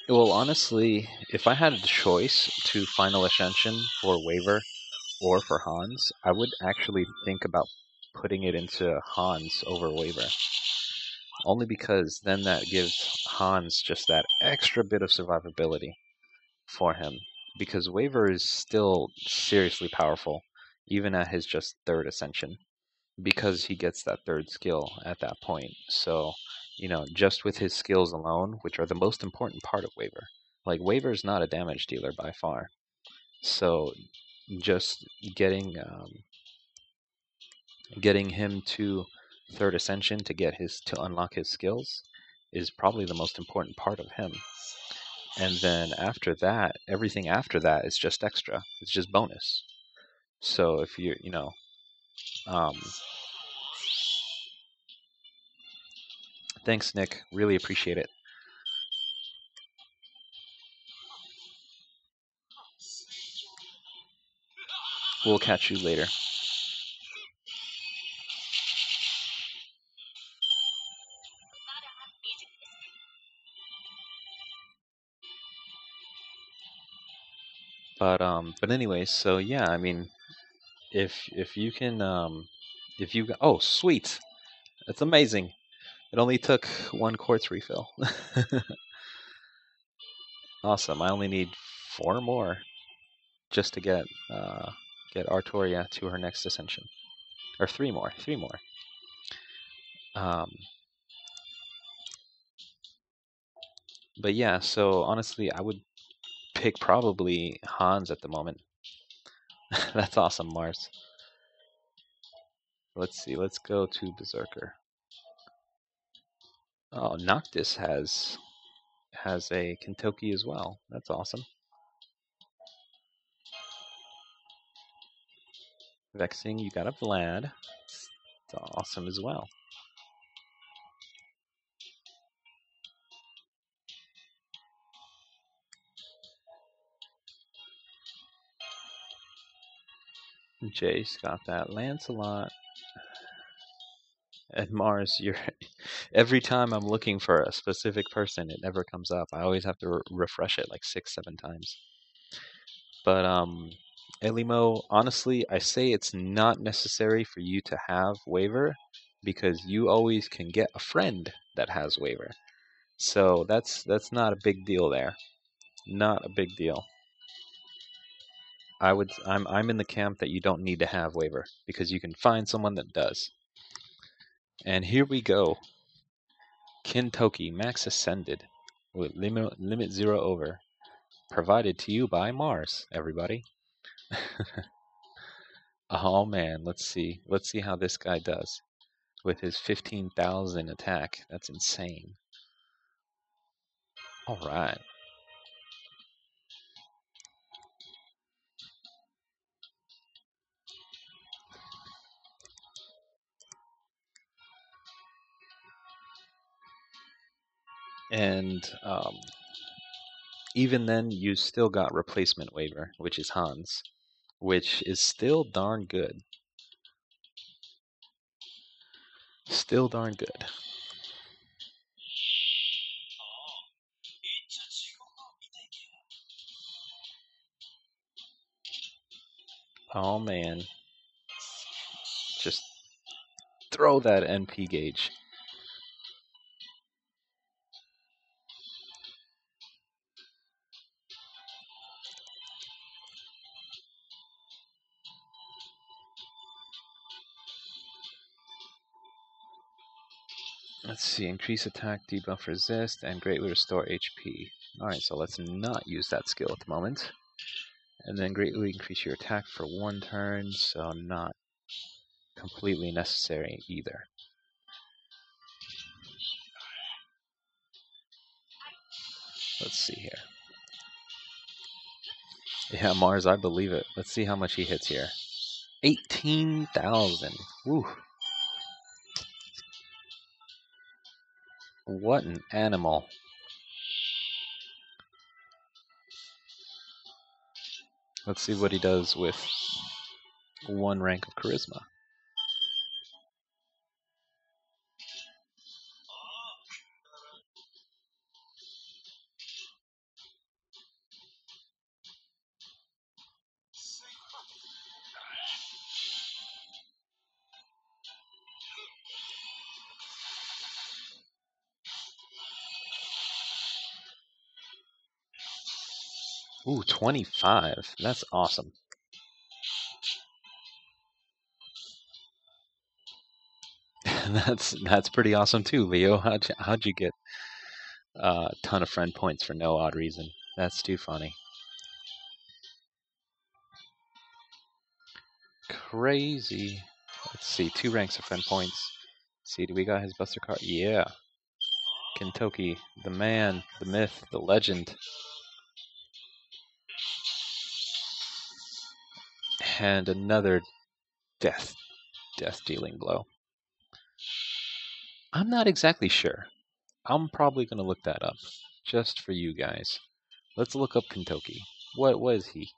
Well, honestly, if I had a choice to Final Ascension for Waver or for Hans, I would actually think about putting it into Hans over Waver. Only because then that gives Hans just that extra bit of survivability for him. Because Waver is still seriously powerful, even at his just third Ascension, because he gets that third skill at that point. So, just with his skills alone, which are the most important part of Waver. Like, Waver is not a damage dealer by far. So, just getting him to third ascension to unlock his skills is probably the most important part of him. And then after that, everything after that is just extra. It's just bonus. So if um, thanks, Nick. Really appreciate it. We'll catch you later. But anyways, so yeah, I mean, if you can, if you oh sweet, that's amazing. It only took one quartz refill. Awesome. I only need 4 more just to get Artoria to her next ascension, or 3 more. Um, but yeah, so honestly, I would pick probably Hans at the moment. That's awesome, Mars. Let's see. Let's go to Berserker. Oh, Noctis has a Kentucky as well. That's awesome. Vexing, you got a Vlad. It's awesome as well. Jace got that. Lancelot and Mars. You're every time I'm looking for a specific person, it never comes up. I always have to refresh it like 6, 7 times. But Elimo, honestly, I say it's not necessary for you to have Waver because you always can get a friend that has Waver. So that's not a big deal there. Not a big deal. I'm in the camp that you don't need to have waiver because you can find someone that does. And here we go. Kintoki Max Ascended with limit 0 over. Provided to you by Mars, everybody. Oh man, let's see. Let's see how this guy does with his 15,000 attack. That's insane. All right. And even then, you still got replacement waiver, which is Hans, which is still darn good. Still darn good. Oh man. Just throw that NP gauge. Let's see, increase attack, debuff resist, and greatly restore HP. Alright, so let's not use that skill at the moment. And then greatly increase your attack for 1 turn, so not completely necessary either. Let's see here. Yeah, Mars, I believe it. Let's see how much he hits here. 18,000. Woo. What an animal. Let's see what he does with 1 rank of charisma. Ooh, 25. That's awesome. That's pretty awesome too, Leo. How'd you get a ton of friend points for no odd reason? That's too funny. Crazy. Let's see, 2 ranks of friend points. Let's see, do we got his Buster card? Yeah. Kintoki, the man, the myth, the legend. And another death dealing blow. I'm not exactly sure. I'm probably going to look that up just for you guys. Let's look up Kintoki. What was he?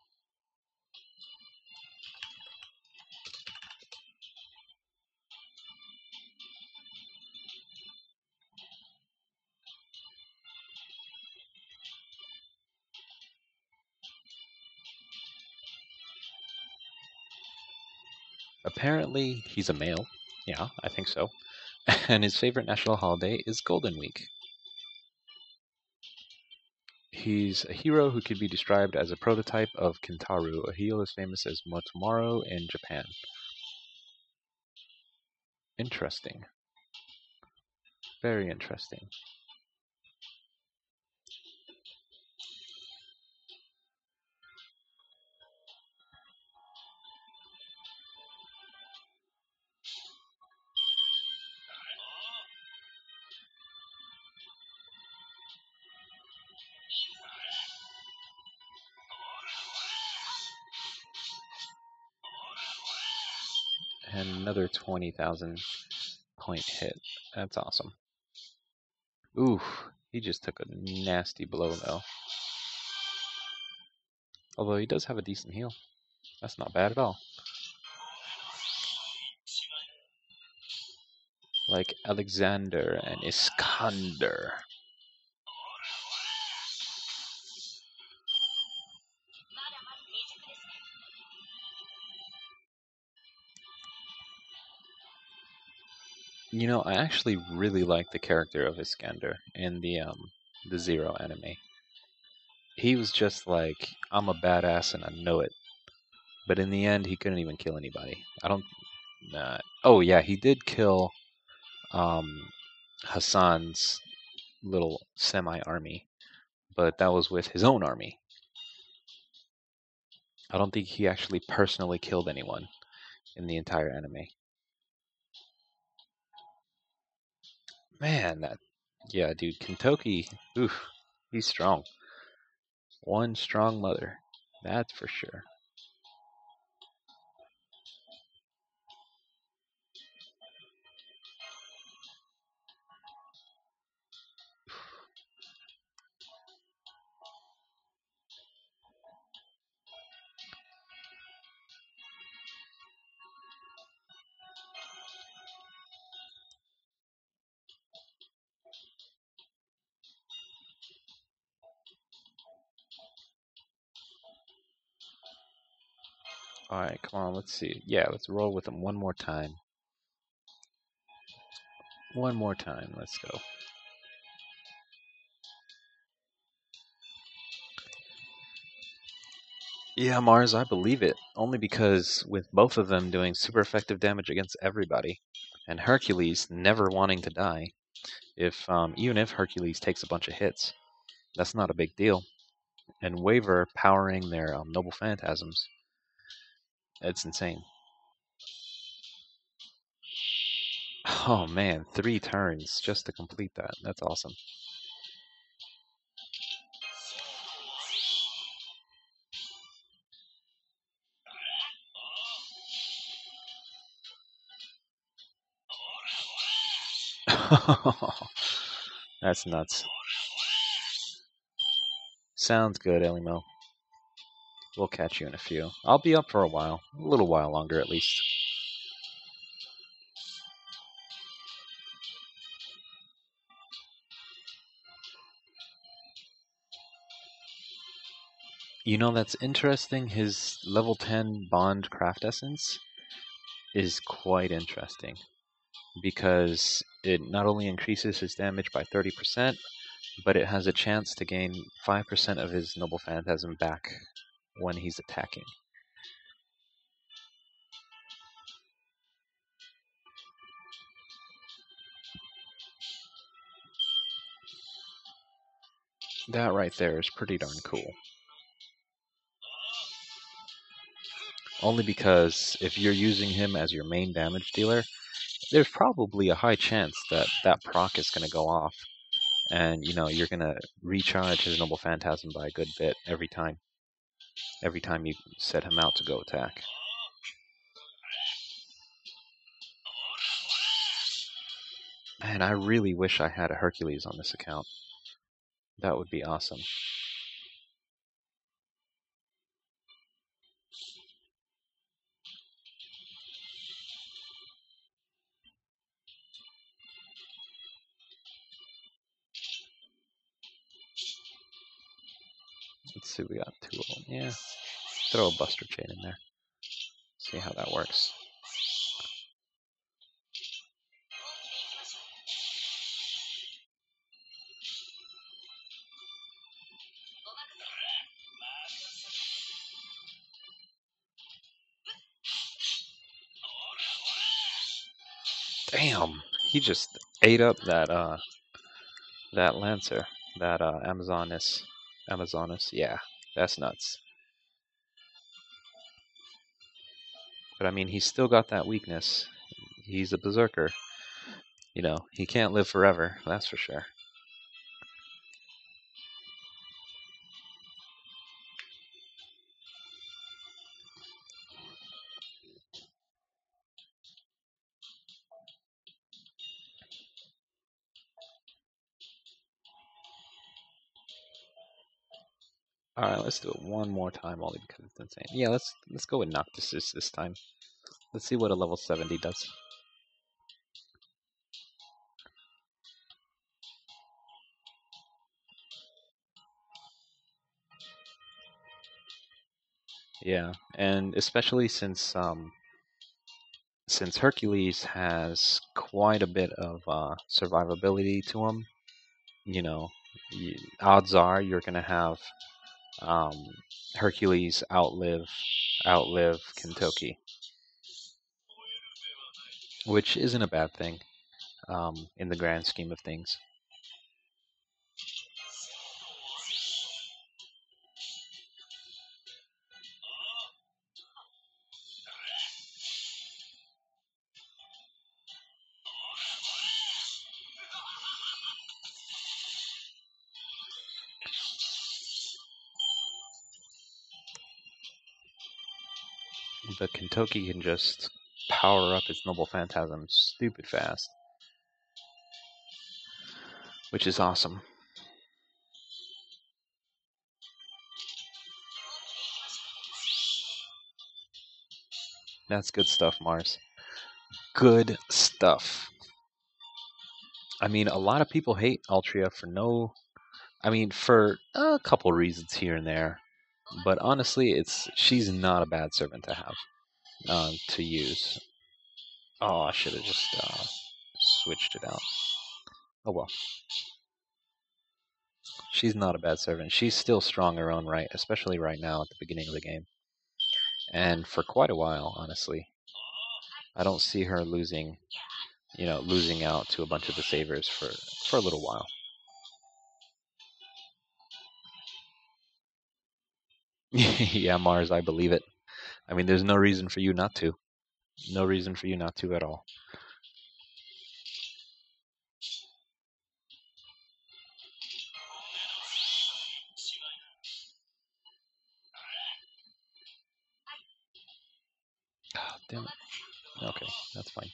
Apparently, he's a male. Yeah, I think so. And his favorite national holiday is Golden Week. He's a hero who could be described as a prototype of Kintaro, a heel as famous as Motomaro in Japan. Interesting. Very interesting. And another 20,000 point hit. That's awesome. Oof, he just took a nasty blow though. Although he does have a decent heal. That's not bad at all. Like Alexander and Iskander. You know, I actually really like the character of Iskander in the Zero anime. He was just like, I'm a badass and I know it. But in the end, he couldn't even kill anybody. I don't. Oh yeah, he did kill um, Hassan's little semi-army, but that was with his own army. I don't think he actually personally killed anyone in the entire anime. Man, yeah, dude, Kentoki, oof, he's strong. One strong mother, that's for sure. All right, come on, let's see. Yeah, let's roll with him one more time. One more time, let's go. Yeah, Mars, I believe it. Only because with both of them doing super effective damage against everybody, and Hercules never wanting to die, if even if Hercules takes a bunch of hits, that's not a big deal. And Waver powering their Noble Phantasms, it's insane. Oh man, 3 turns just to complete that. That's awesome. That's nuts. Sounds good, Elimo. We'll catch you in a few. I'll be up for a while. A little while longer, at least. You know, that's interesting. His level 10 Bond Craft Essence is quite interesting because it not only increases his damage by 30%, but it has a chance to gain 5% of his Noble Phantasm back when he's attacking. That right there is pretty darn cool. Only because if you're using him as your main damage dealer, there's probably a high chance that that proc is going to go off, and you know you're going to recharge his Noble Phantasm by a good bit every time. Every time you set him out to go attack. Man, I really wish I had a Hercules on this account. That would be awesome. Let's see, we got 2 of them. Yeah, throw a Buster Chain in there. See how that works. Damn, he just ate up that Lancer, that Amazoness. Yeah, that's nuts. But I mean, he's still got that weakness. He's a berserker. You know, he can't live forever. That's for sure. All right, let's do it one more time, only because it's insane. Yeah, let's go with Noctisus this time. Let's see what a level 70 does. Yeah, and especially since Hercules has quite a bit of survivability to him, you know, odds are you're gonna have um, Hercules outlive Kentucky, which isn't a bad thing in the grand scheme of things. The Kentucky can just power up its Noble Phantasm stupid fast, which is awesome. That's good stuff, Mars. Good stuff. I mean, a lot of people hate Altria for no... I mean, for a couple reasons here and there. But honestly, she's not a bad servant to have, to use. Oh, I should have just switched it out. Oh well. She's not a bad servant. She's still strong in her own right, especially right now at the beginning of the game. And for quite a while, honestly. I don't see her losing out to a bunch of the savers for a little while. Yeah, Mars, I believe it. I mean, there's no reason for you not to. No reason for you not to at all. Oh, damn it. Okay, that's fine.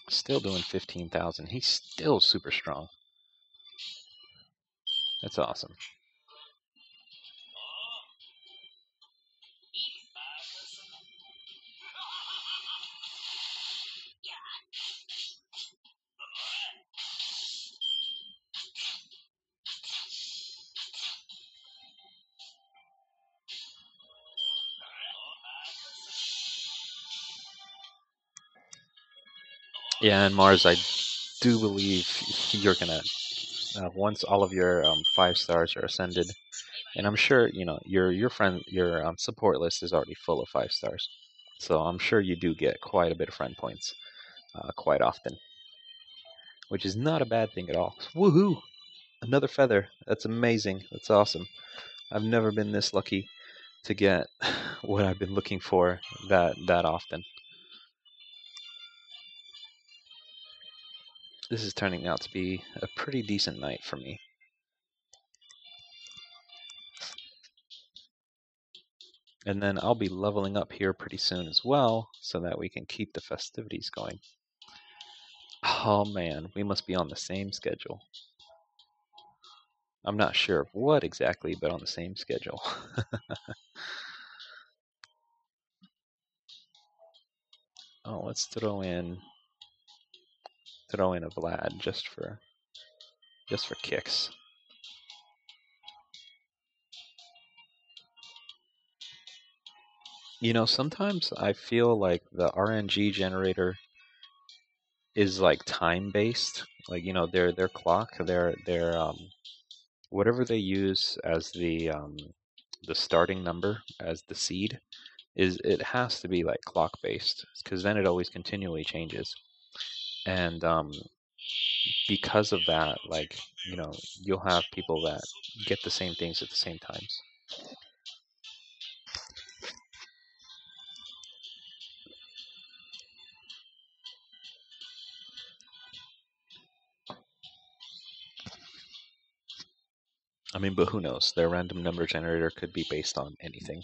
Still doing 15,000. He's still super strong. That's awesome. Yeah, and Mars, I do believe you're gonna once all of your 5 stars are ascended, and I'm sure your support list is already full of 5 stars, so I'm sure you do get quite a bit of friend points quite often, which is not a bad thing at all. Woohoo! Another feather. That's amazing. That's awesome. I've never been this lucky to get what I've been looking for that often. This is turning out to be a pretty decent night for me. And then I'll be leveling up here pretty soon as well, so that we can keep the festivities going. Oh man, we must be on the same schedule. I'm not sure of what exactly, but on the same schedule. Oh, let's throw in a Vlad just for kicks. You know, sometimes I feel like the RNG generator is like time based. Like, you know, their clock, their whatever they use as the starting number as the seed it has to be like clock based, because then it always continually changes. And because of that, like, you know, you'll have people that get the same things at the same times. I mean, but who knows? Their random number generator could be based on anything.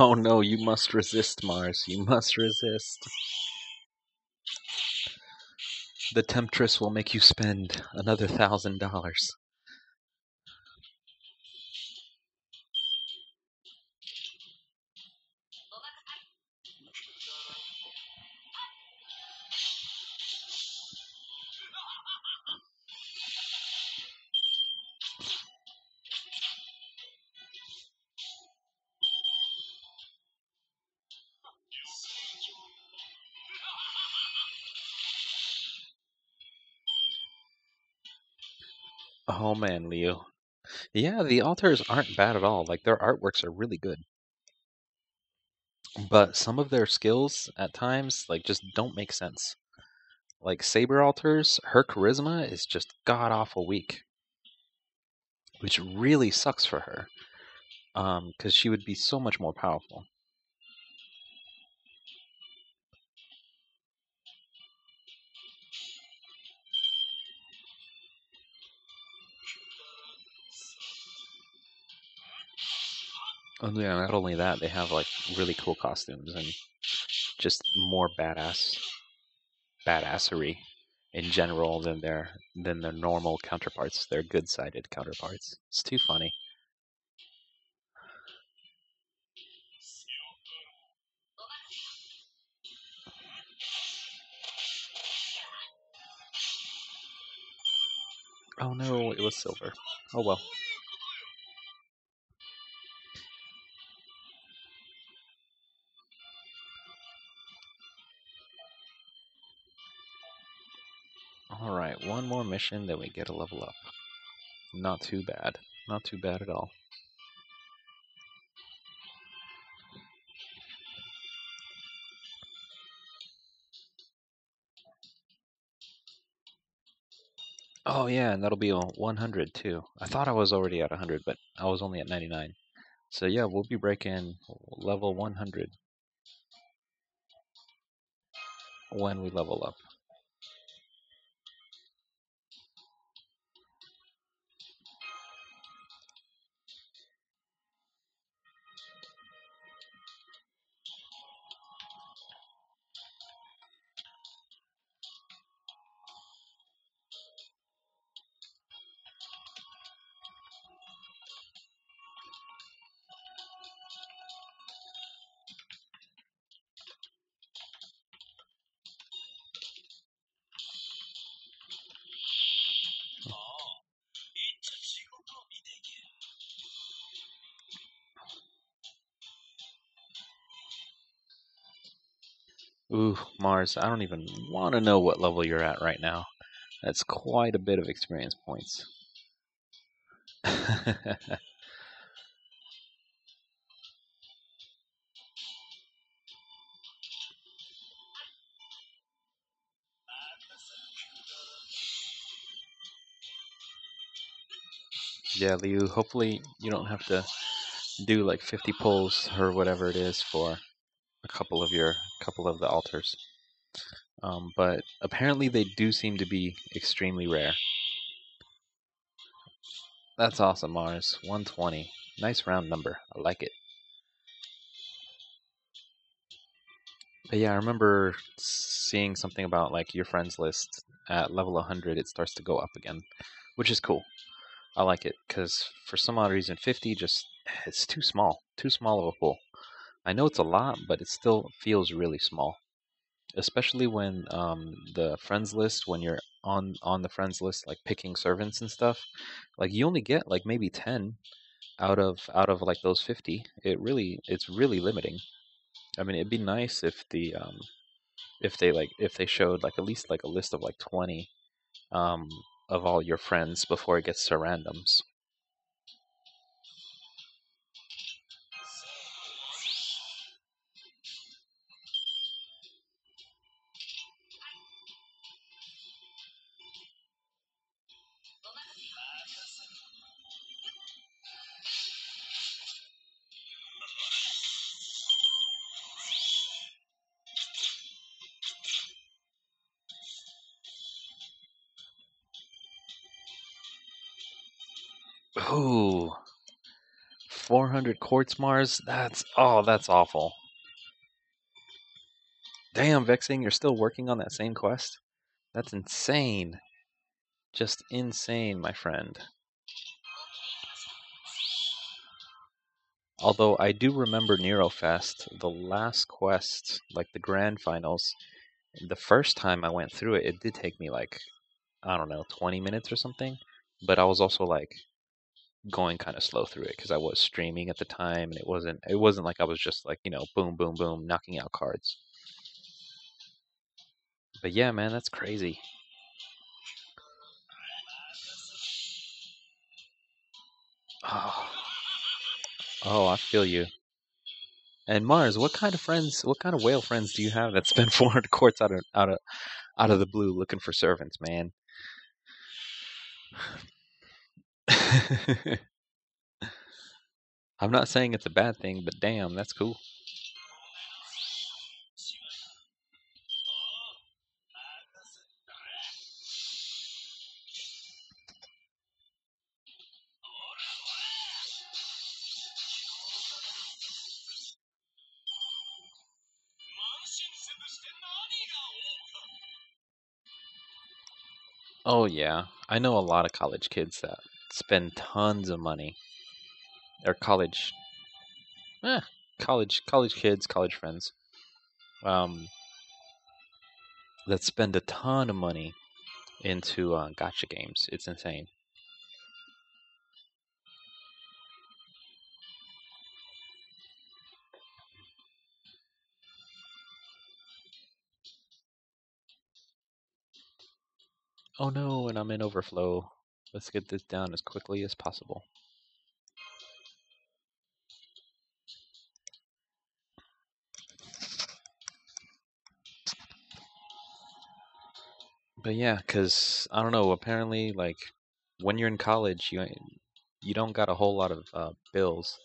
Oh no, you must resist, Mars. You must resist. The Temptress will make you spend another $1,000. Oh man, Leo. Yeah, the altars aren't bad at all. Like, their artworks are really good. But some of their skills at times, like, just don't make sense. Like, Saber altars, her charisma is just god awful weak, which really sucks for her. Because she would be so much more powerful. And yeah, not only that, they have like really cool costumes and just more badassery in general than their normal counterparts, their good-sided counterparts. It's too funny. Oh no, it was silver. Oh well. Alright, one more mission, then we get a level up. Not too bad. Not too bad at all. Oh yeah, and that'll be a 100 too. I thought I was already at 100, but I was only at 99. So yeah, we'll be breaking level 100 when we level up. Ooh, Mars, I don't even want to know what level you're at right now. That's quite a bit of experience points. Yeah, Liu, hopefully you don't have to do like 50 pulls or whatever it is for a couple of the altars. But apparently they do seem to be extremely rare. That's awesome, Mars. 120. Nice round number. I like it. But yeah, I remember seeing something about like your friends list at level 100, it starts to go up again, which is cool. I like it because for some odd reason, 50 just it's too small of a pool. I know it's a lot, but it still feels really small, especially when the friends list when you're on the friends list like picking servants and stuff, like you only get like maybe 10 out of like those 50. It's really limiting. I mean, it'd be nice if they showed like at least like a list of like 20 um of all your friends before it gets to randoms. Ooh, 400 quartz Mars? That's awful. Damn, Vexing, you're still working on that same quest? That's insane. Just insane, my friend. Although I do remember Nerofest, the last quest, like the grand finals, the first time I went through it, it did take me like, I don't know, 20 minutes or something. But I was also like going kind of slow through it because I was streaming at the time, and it wasn't like I was just like, boom, boom, boom, knocking out cards. But yeah, man, that's crazy. Oh, oh, I feel you. And Mars, what kind of friends, what kind of whale friends do you have that spend 400 quartz out of the blue looking for servants, man? I'm not saying it's a bad thing, but damn, that's cool. Oh yeah, I know a lot of college kids that spend tons of money. Or eh, college kids, college friends, um, that spend a ton of money into gotcha games. It's insane. Oh no, and I'm in overflow. Let's get this down as quickly as possible. But yeah, cause I don't know. Apparently, like when you're in college, you don't got a whole lot of bills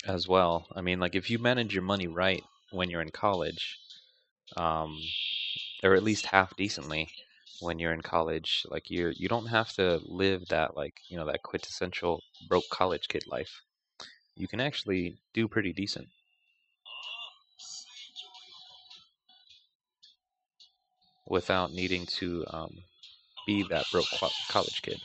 as well. I mean, like if you manage your money right when you're in college, um, or at least half decently when you're in college, like you don't have to live that like that quintessential broke college kid life. You can actually do pretty decent without needing to be that broke college kid.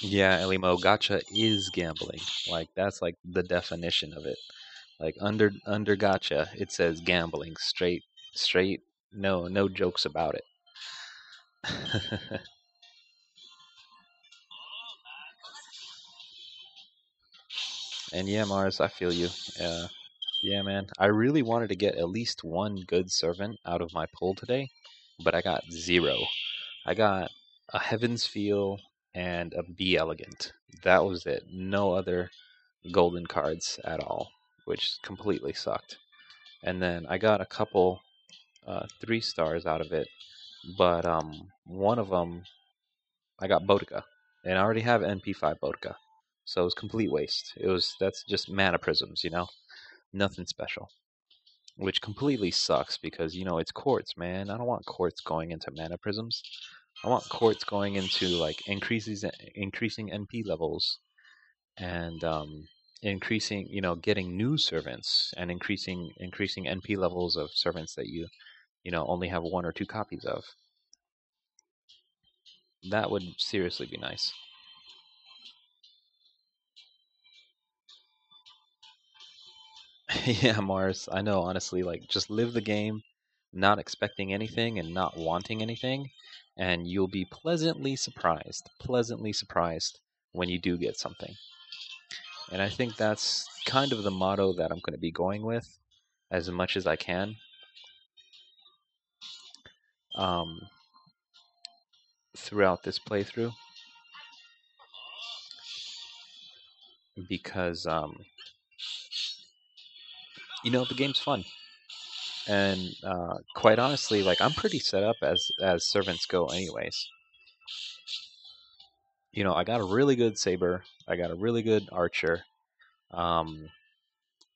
Yeah, Elimo, gotcha is gambling. Like that's like the definition of it. Like under gotcha, it says gambling, straight, no jokes about it. And yeah, Mars, I feel you. Yeah, man. I really wanted to get at least one good servant out of my pull today, but I got zero. I got a Heaven's Feel and a Be Elegant. That was it. No other golden cards at all, which completely sucked. And then I got a couple 3 stars out of it, but one of them I got Bodica, and I already have NP5 Bodica, so it was complete waste. That's just mana prisms, nothing special, which completely sucks because it's quartz, man. I don't want quartz going into mana prisms. I want quartz going into like increasing NP levels and increasing, getting new servants and increasing NP levels of servants that you only have 1 or 2 copies of. That would seriously be nice. Yeah, Mars, I know, honestly, like just live the game, not expecting anything and not wanting anything, and you'll be pleasantly surprised when you do get something. And I think that's kind of the motto that I'm going to be going with as much as I can. Um, Throughout this playthrough because the game's fun, and quite honestly, like I'm pretty set up as servants go, anyways. I got a really good saber, I got a really good archer, um,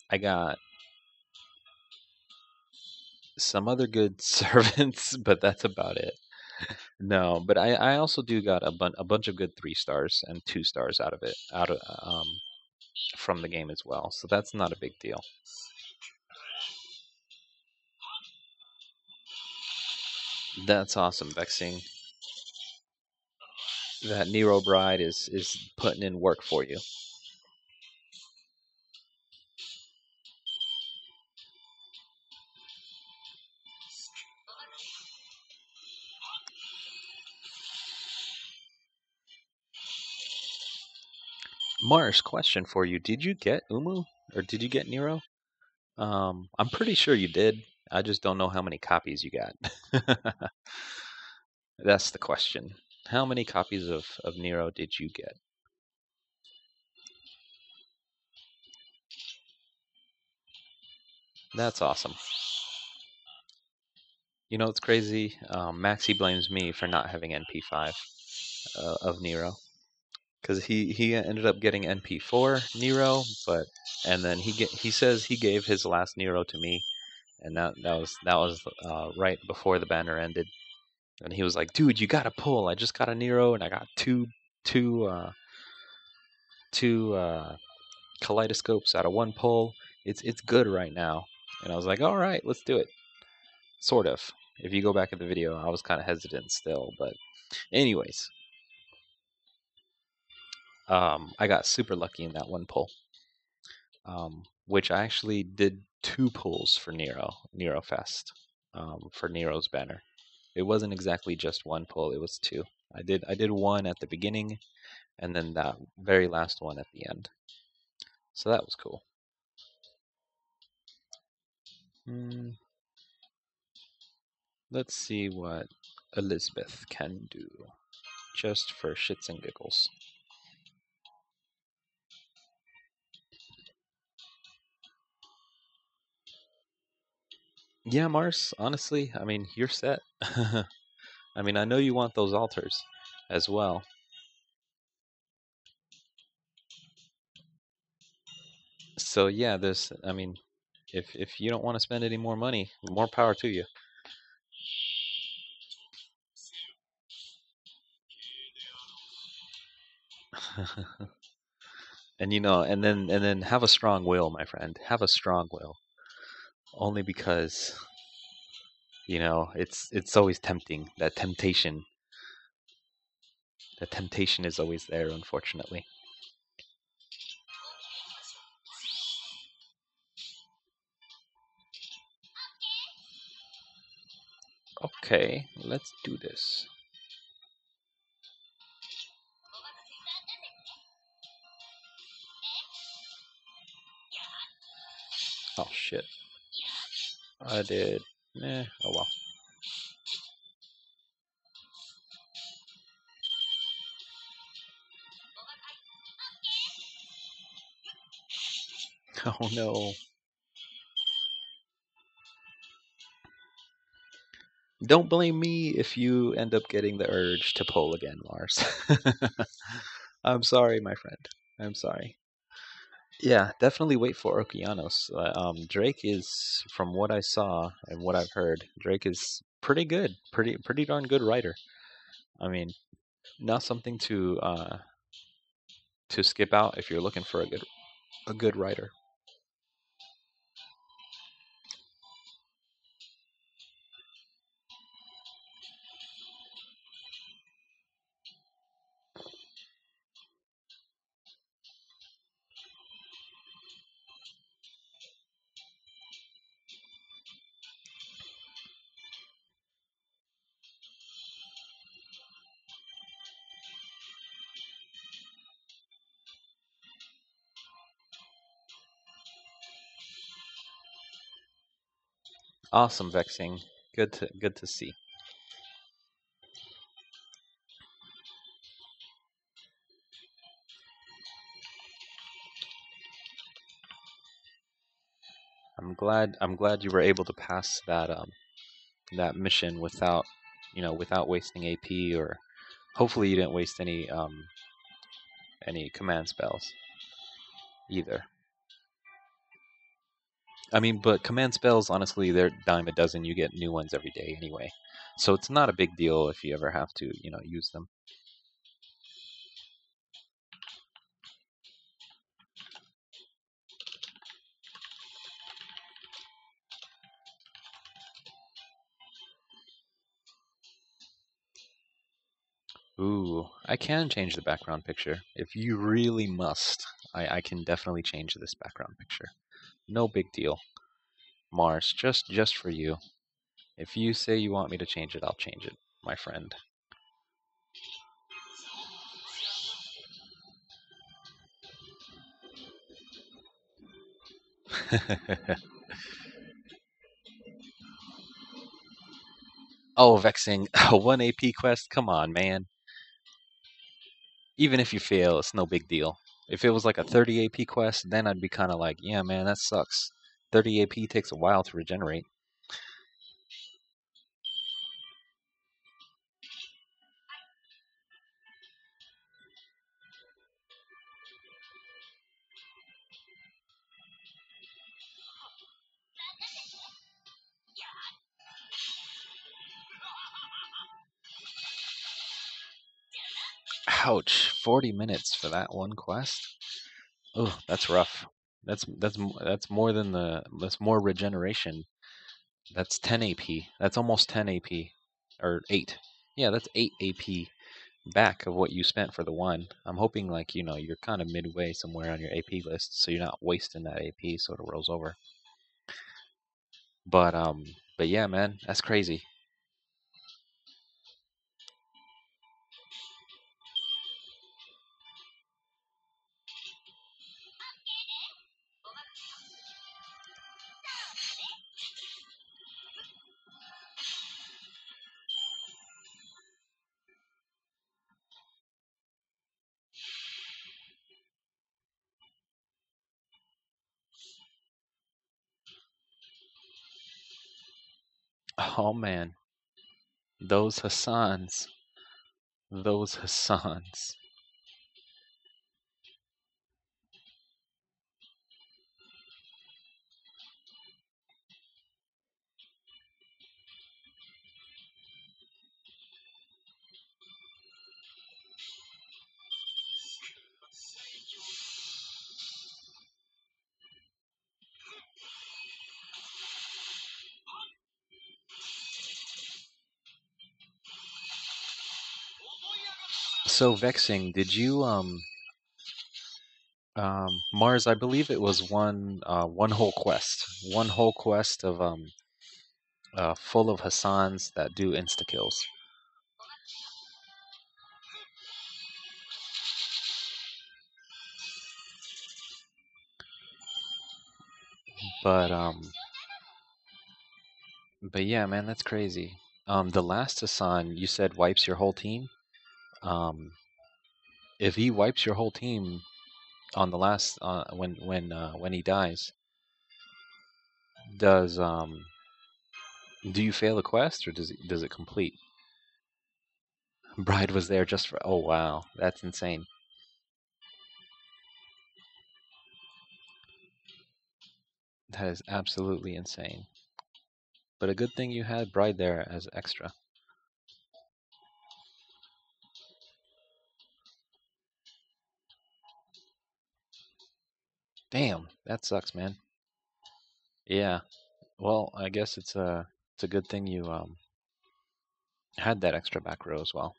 I got some other good servants, but that's about it. No, but I also do got a bunch of good 3 stars and 2 stars out of it, from the game as well. So that's not a big deal. That's awesome, Vexing. That Nero Bride is putting in work for you. Mars, question for you: did you get Umu or did you get Nero? I'm pretty sure you did. I just don't know how many copies you got. That's the question. How many copies of Nero did you get? That's awesome. You know, it's crazy. Maxi blames me for not having NP5 of Nero, because he ended up getting NP4 Nero, and then he says he gave his last Nero to me, and that was right before the banner ended, and he was like, "Dude, you gotta pull. I just got a Nero, and I got two kaleidoscopes out of one pull. It's good right now." And I was like, "All right, let's do it." Sort of. If you go back at the video, I was kind of hesitant still, but anyways, I got super lucky in that one pull, which I actually did 2 pulls for Nero Fest, for Nero's banner. It wasn't exactly just one pull; it was 2. I did one at the beginning, and then that very last one at the end. So that was cool. Let's see what Elizabeth can do, just for shits and giggles. Yeah, Mars, honestly, I mean, you're set. I mean, I know you want those altars as well. So yeah, I mean, if you don't want to spend any more money, more power to you. And and then have a strong will, my friend. Have a strong will. Only because it's always tempting. That temptation is always there, unfortunately. Okay, let's do this. Oh shit. I did. Oh well. Oh no. Don't blame me if you end up getting the urge to pull again, Lars. I'm sorry, my friend. I'm sorry. Yeah, definitely wait for Okeanos. Drake is, from what I saw and what I've heard, Drake is pretty good, pretty darn good writer. I mean, not something to skip out if you're looking for a good writer. Awesome, Vexing. Good to see. I'm glad you were able to pass that mission without wasting AP, or hopefully you didn't waste any command spells either. I mean, but command spells, honestly, they're dime a dozen. You get new ones every day anyway. So it's not a big deal if you ever have to, use them. Ooh, I can change the background picture. If you really must, I can definitely change this background picture. No big deal. Mars, just for you. If you say you want me to change it, I'll change it, my friend. Oh, vexing. A 1 AP quest? Come on, man. Even if you fail, it's no big deal. If it was like a 30 AP quest, then I'd be kind of like, yeah, man, that sucks. 30 AP takes a while to regenerate. Ouch, 40 minutes for that one quest? Oh, that's rough. That's more than that's more regeneration. That's 10 AP. That's almost 10 AP or 8. Yeah, that's 8 AP back of what you spent for the one. I'm hoping like, you're kind of midway somewhere on your AP list so you're not wasting that AP so it rolls over. But yeah, man, that's crazy. Oh man, those Hassans. Those Hassans. So vexing, did you Mars, I believe it was one whole quest of full of Hassans that do insta kills. But yeah, man, that's crazy. The last Hassan you said wipes your whole team. Um, if he wipes your whole team on the last when he dies, does do you fail a quest or does it complete? Bride was there just for. Oh wow, that's insane. That is absolutely insane. But a good thing you had Bride there as extra. Damn, that sucks, man. Yeah. Well, I guess it's a good thing you had that extra back row as well.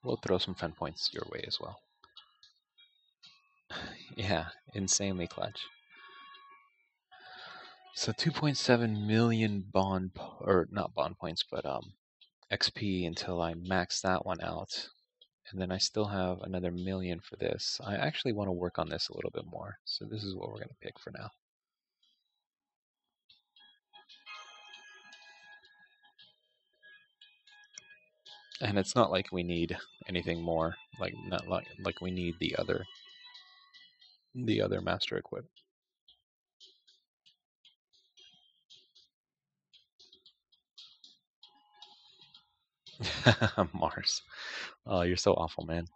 We'll throw some fun points your way as well. Yeah, insanely clutch. So 2.7 million or not bond points, but XP until I max that one out. And then I still have another million for this. I actually want to work on this a little bit more. So this is what we're going to pick for now. And it's not like we need anything more. Like not like we need the other master equip. Mars. Oh, you're so awful, man.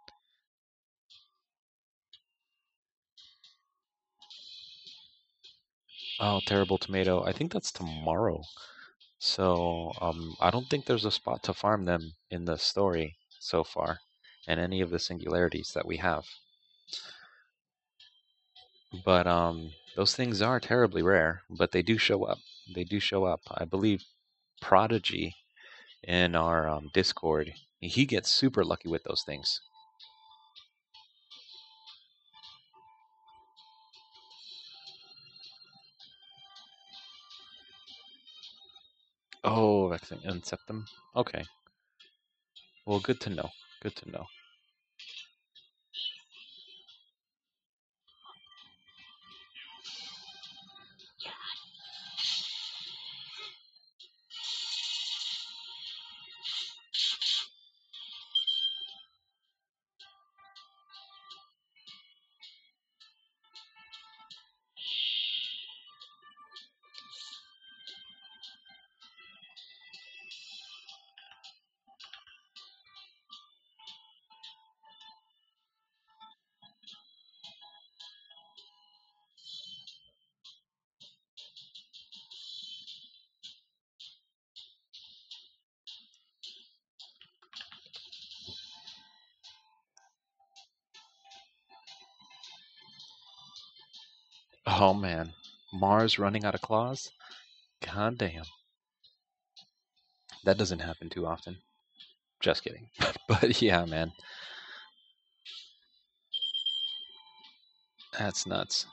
Oh, terrible tomato. I think that's tomorrow. So, I don't think there's a spot to farm them in the story so far, and any of the singularities that we have. But those things are terribly rare, but they do show up. They do show up. I believe Prodigy in our Discord, he gets super lucky with those things. Oh, that's an Inceptum. Okay. Well, good to know. Good to know. Oh man, Mars running out of claws? God damn. That doesn't happen too often. Just kidding. But yeah, man. That's nuts.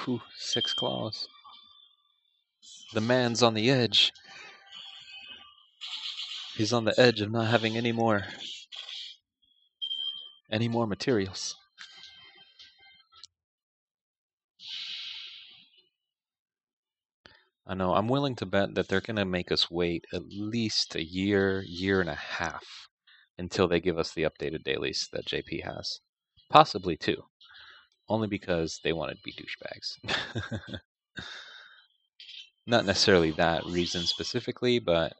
Ooh, 6 claws. The man's on the edge. He's on the edge of not having any more materials. I know. I'm willing to bet that they're gonna make us wait at least a year, year and a half until they give us the updated dailies that JP has. Possibly two. Only because they wanted to be douchebags. Not necessarily that reason specifically, but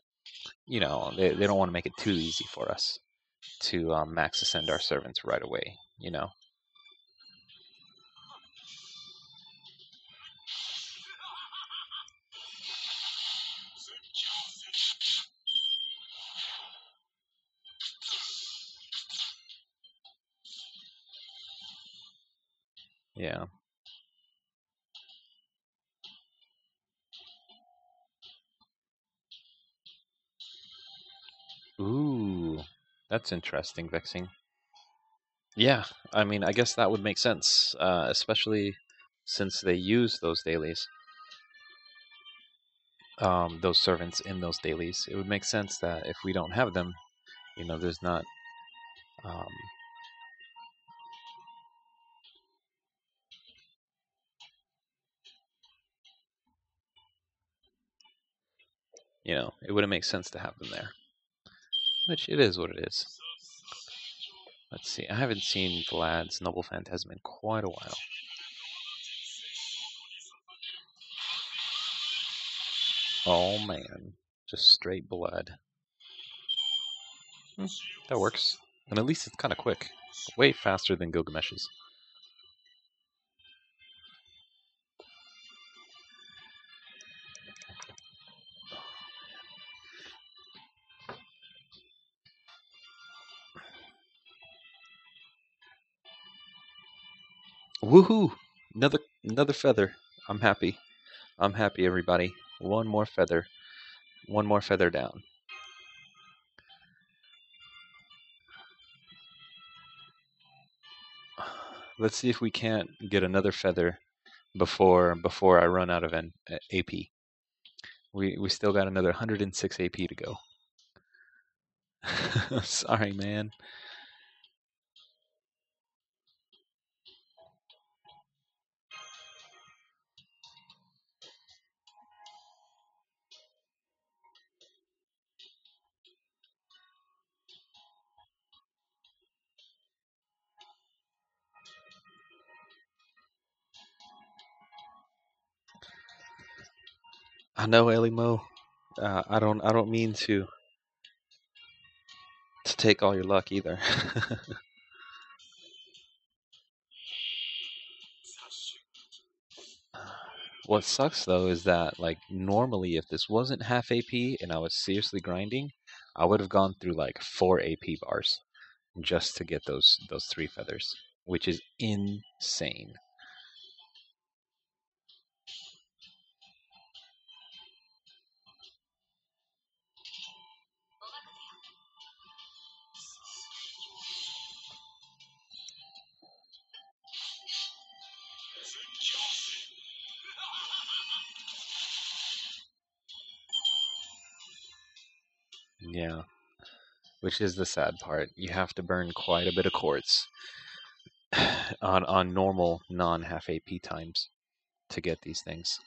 you know, they don't want to make it too easy for us to max ascend our servants right away, you know? Yeah. Ooh, that's interesting, Vexing. Yeah, I mean, I guess that would make sense, especially since they use those dailies, those servants in those dailies. It would make sense that if we don't have them, you know, there's not, um, you know, it wouldn't make sense to have them there. Which it is what it is. Let's see. I haven't seen Vlad's Noble Phantasm in quite a while. Oh man, just straight blood. That works. And at least it's kind of quick. Way faster than Gilgamesh's. Woohoo! Another feather. I'm happy. I'm happy, everybody. One more feather. One more feather down. Let's see if we can't get another feather before I run out of an AP. We still got another 106 AP to go. Sorry, man. I know, Elimo. I don't mean to take all your luck either. What sucks though is that like normally if this wasn't half AP and I was seriously grinding, I would have gone through like 4 AP bars just to get those 3 feathers, which is insane. Yeah, which is the sad part. You have to burn quite a bit of quartz on normal non half AP times to get these things.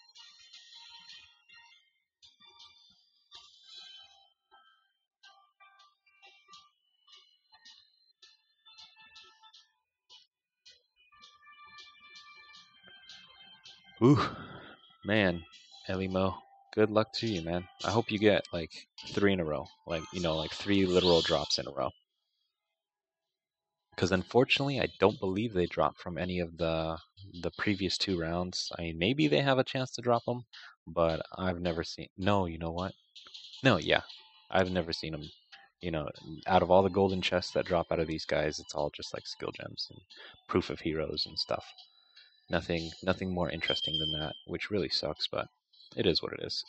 Ooh, man, Elimo, good luck to you, man. I hope you get like 3 in a row, like like 3 literal drops in a row. Because unfortunately, I don't believe they dropped from any of the previous 2 rounds. I mean, maybe they have a chance to drop them, but I've never seen. No, you know what? No, yeah, I've never seen them. Out of all the golden chests that drop out of these guys, it's all just like skill gems and proof of heroes and stuff. Nothing more interesting than that, which really sucks, but it is what it is.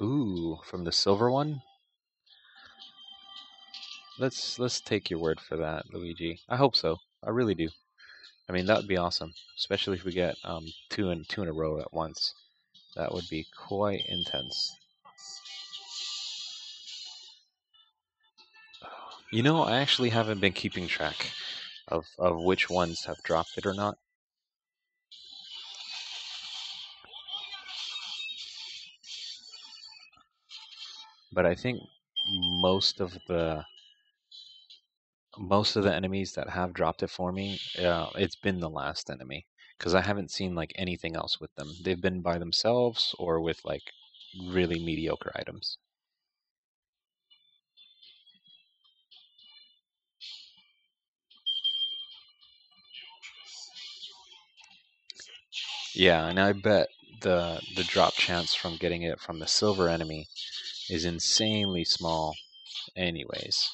Ooh, from the silver one? Let's take your word for that, Luigi. I hope so. I really do. I mean, that would be awesome, especially if we get two in a row at once. That would be quite intense. I actually haven't been keeping track of which ones have dropped it or not. But I think most of the most of the enemies that have dropped it for me, it's been the last enemy because I haven't seen like anything else with them. They've been by themselves or with like really mediocre items. Yeah, and I bet the drop chance from getting it from the silver enemy is insanely small anyways.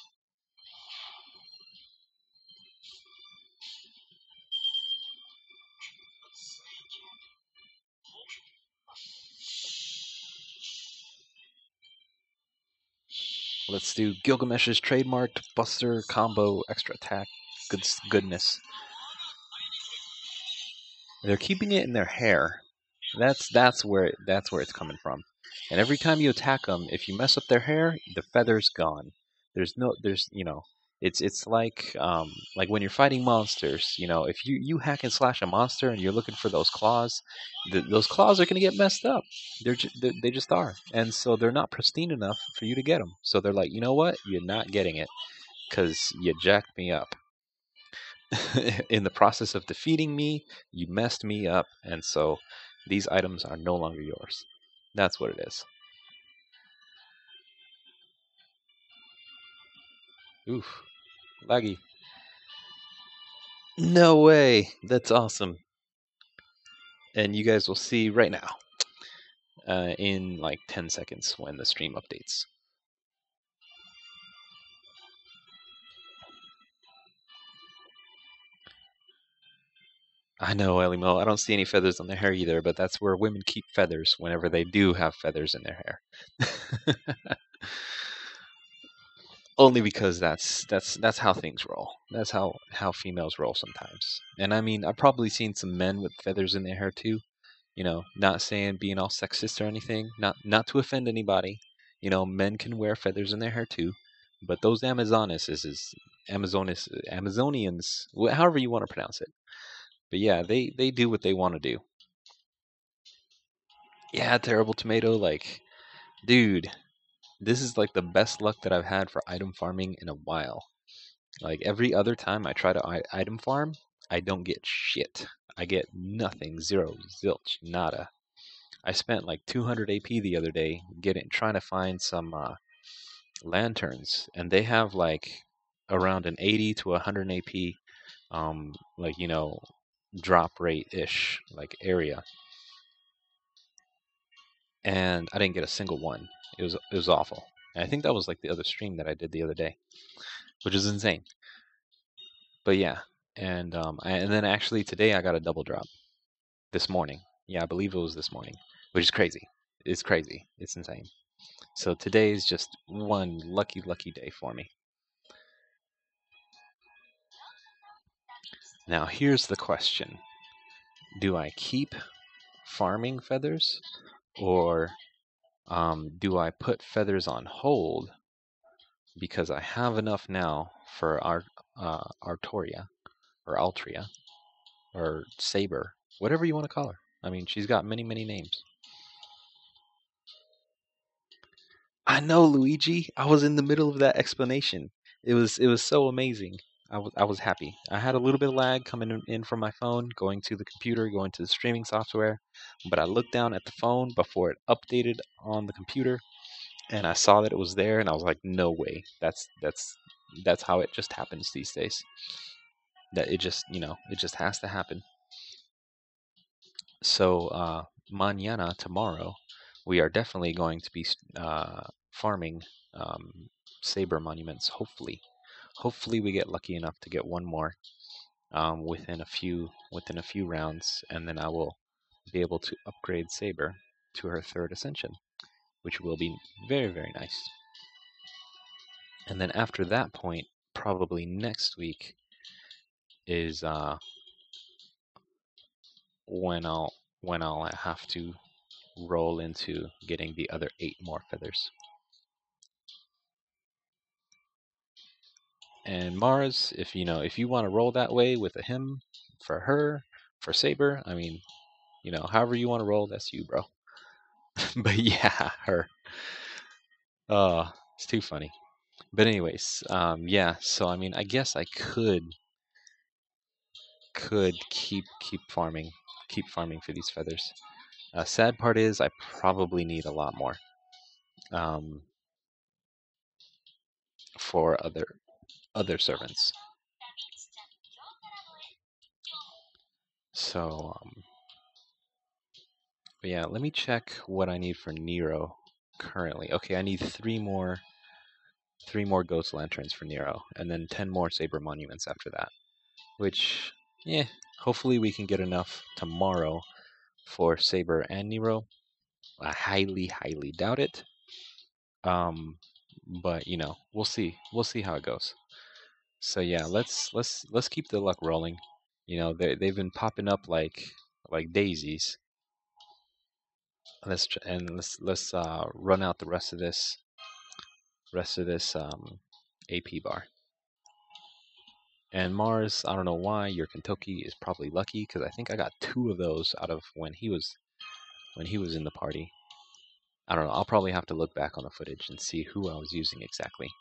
Let's do Gilgamesh's trademarked Buster combo extra attack. Goodness. They're keeping it in their hair. That's where it's coming from. And every time you attack them, if you mess up their hair, the feather's gone. It's like when you're fighting monsters. If you hack and slash a monster and you're looking for those claws, those claws are gonna get messed up. They just are, and so they're not pristine enough for you to get them. So they're like, you know what? You're not getting it because you jacked me up. In the process of defeating me, you messed me up, and so these items are no longer yours. That's what it is. Oof, laggy. No way. That's awesome. And you guys will see right now, in like 10 seconds when the stream updates. I know, Elimo. I don't see any feathers on their hair either, but that's where women keep feathers whenever they do have feathers in their hair. Only because that's how things roll. That's how females roll sometimes. And I mean, I've probably seen some men with feathers in their hair too. Not saying being all sexist or anything. Not to offend anybody. Men can wear feathers in their hair too. But those Amazonas is Amazonians, however you want to pronounce it. But yeah, they do what they want to do. Yeah, terrible tomato. Like, dude, this is like the best luck that I've had for item farming in a while. Like every other time I try to item farm, I don't get shit. I get nothing, zero, zilch, nada. I spent like 200 AP the other day trying to find some lanterns, and they have like around an 80 to 100 AP, like drop rate ish like area, and I didn't get a single one. It was awful. And I think that was like the other stream that I did the other day, which is insane. But yeah, and then actually today I got a double drop this morning. Yeah, I believe it was this morning, which is crazy. It's crazy. It's insane. So today is just one lucky, lucky day for me. Now here's the question: do I keep farming feathers, or do I put feathers on hold because I have enough now for Artoria or Altria or Saber, whatever you want to call her. I mean, she's got many, many names. I know, Luigi. I was in the middle of that explanation. It was so amazing. I was happy. I had a little bit of lag coming in from my phone, going to the computer, going to the streaming software, but I looked down at the phone before it updated on the computer, and I saw that it was there, and I was like, no way. That's how it just happens these days. That it just has to happen. So mañana, tomorrow, we are definitely going to be farming saber monuments. Hopefully we get lucky enough to get one more within a few rounds, and then I will be able to upgrade Saber to her third ascension, which will be very, very nice. And then after that point, probably next week is when I'll have to roll into getting the other 8 more feathers. And Mars, if you want to roll that way with a him for her, for Saber, I mean, however you want to roll, that's you, bro. But yeah, her. It's too funny. But anyways, yeah. So I mean, I guess I could keep farming for these feathers. Sad part is I probably need a lot more um, for other servants. So, but yeah, let me check what I need for Nero currently. Okay, I need three more ghost lanterns for Nero, and then 10 more saber monuments after that. Which, yeah, hopefully we can get enough tomorrow for Saber and Nero. I highly, highly doubt it. But we'll see. We'll see how it goes. So yeah, let's keep the luck rolling. They've been popping up like daisies. Let's run out the rest of this AP bar. And Mars, I don't know why your Kentucky is probably lucky because I think I got 2 of those out of when he was in the party. I don't know. I'll probably have to look back on the footage and see who I was using exactly.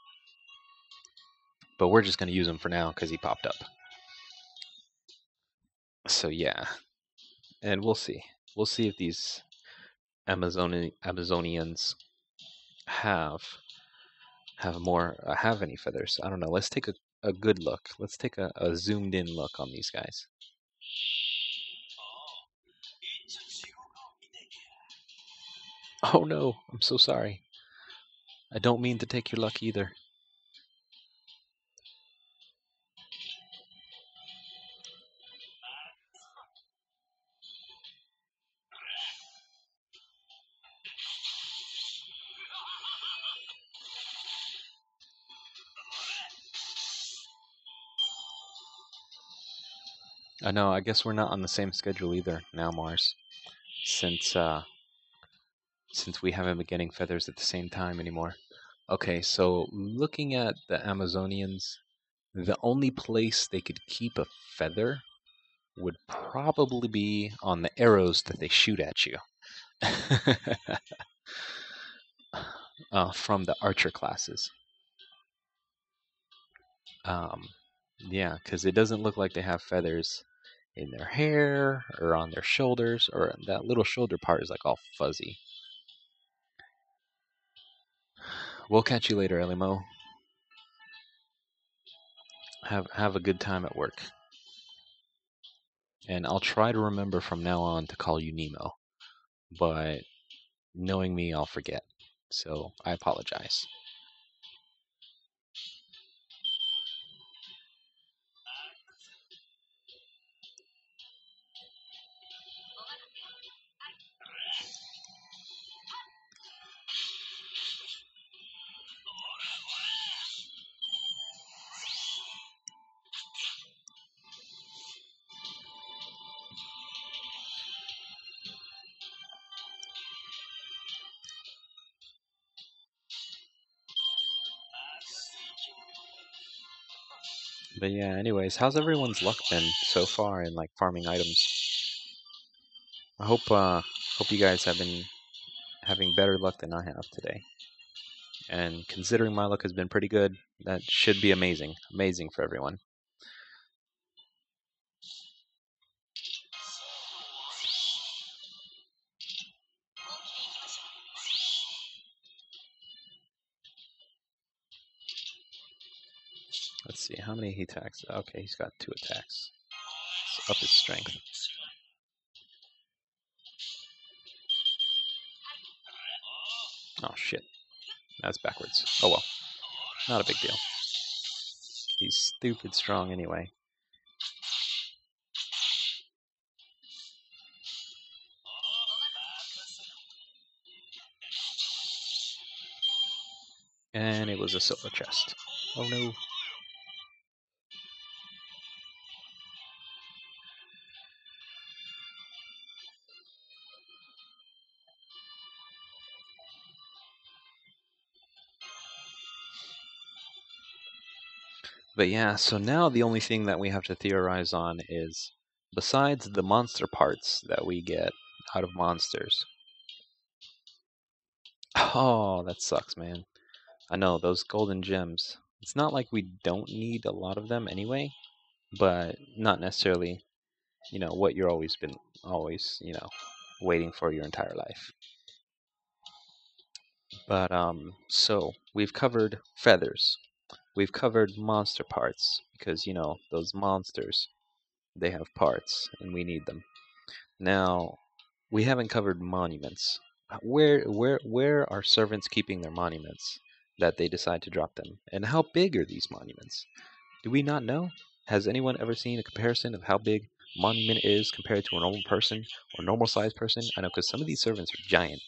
But we're just gonna use him for now because he popped up. So yeah, and we'll see. We'll see if these Amazonians have have any feathers. I don't know. Let's take a good look. Let's take a zoomed in look on these guys. Oh no, I'm so sorry. I don't mean to take your luck either. I know. I guess we're not on the same schedule either now, Mars, since we haven't been getting feathers at the same time anymore. Okay, so looking at the Amazonians, the only place they could keep a feather would probably be on the arrows that they shoot at you from the archer classes. Yeah, because it doesn't look like they have feathers in their hair or on their shoulders, or that little shoulder part is like all fuzzy. We'll catch you later, Elimo. Have a good time at work. And I'll try to remember from now on to call you Nemo. But knowing me, I'll forget. So I apologize. But yeah, anyways, how's everyone's luck been so far in like farming items? I hope you guys have been having better luck than I have today. And considering my luck has been pretty good, that should be amazing. Amazing for everyone. Let's see, how many he attacks? Okay, he's got 2 attacks. Let's up his strength. Oh shit. That's backwards. Oh well. Not a big deal. He's stupid strong anyway. And it was a silver chest. Oh no. But yeah, so now the only thing that we have to theorize on is, besides the monster parts that we get out of monsters. Oh, that sucks, man. I know, those golden gems. It's not like we don't need a lot of them anyway, but not necessarily, what you're always, waiting for your entire life. But so we've covered feathers. We've covered monster parts because, those monsters, they have parts and we need them. Now, we haven't covered monuments. Where are servants keeping their monuments that they decide to drop them? And how big are these monuments? Do we not know? Has anyone ever seen a comparison of how big a monument is compared to a normal person or normal sized person? I know, because some of these servants are giant.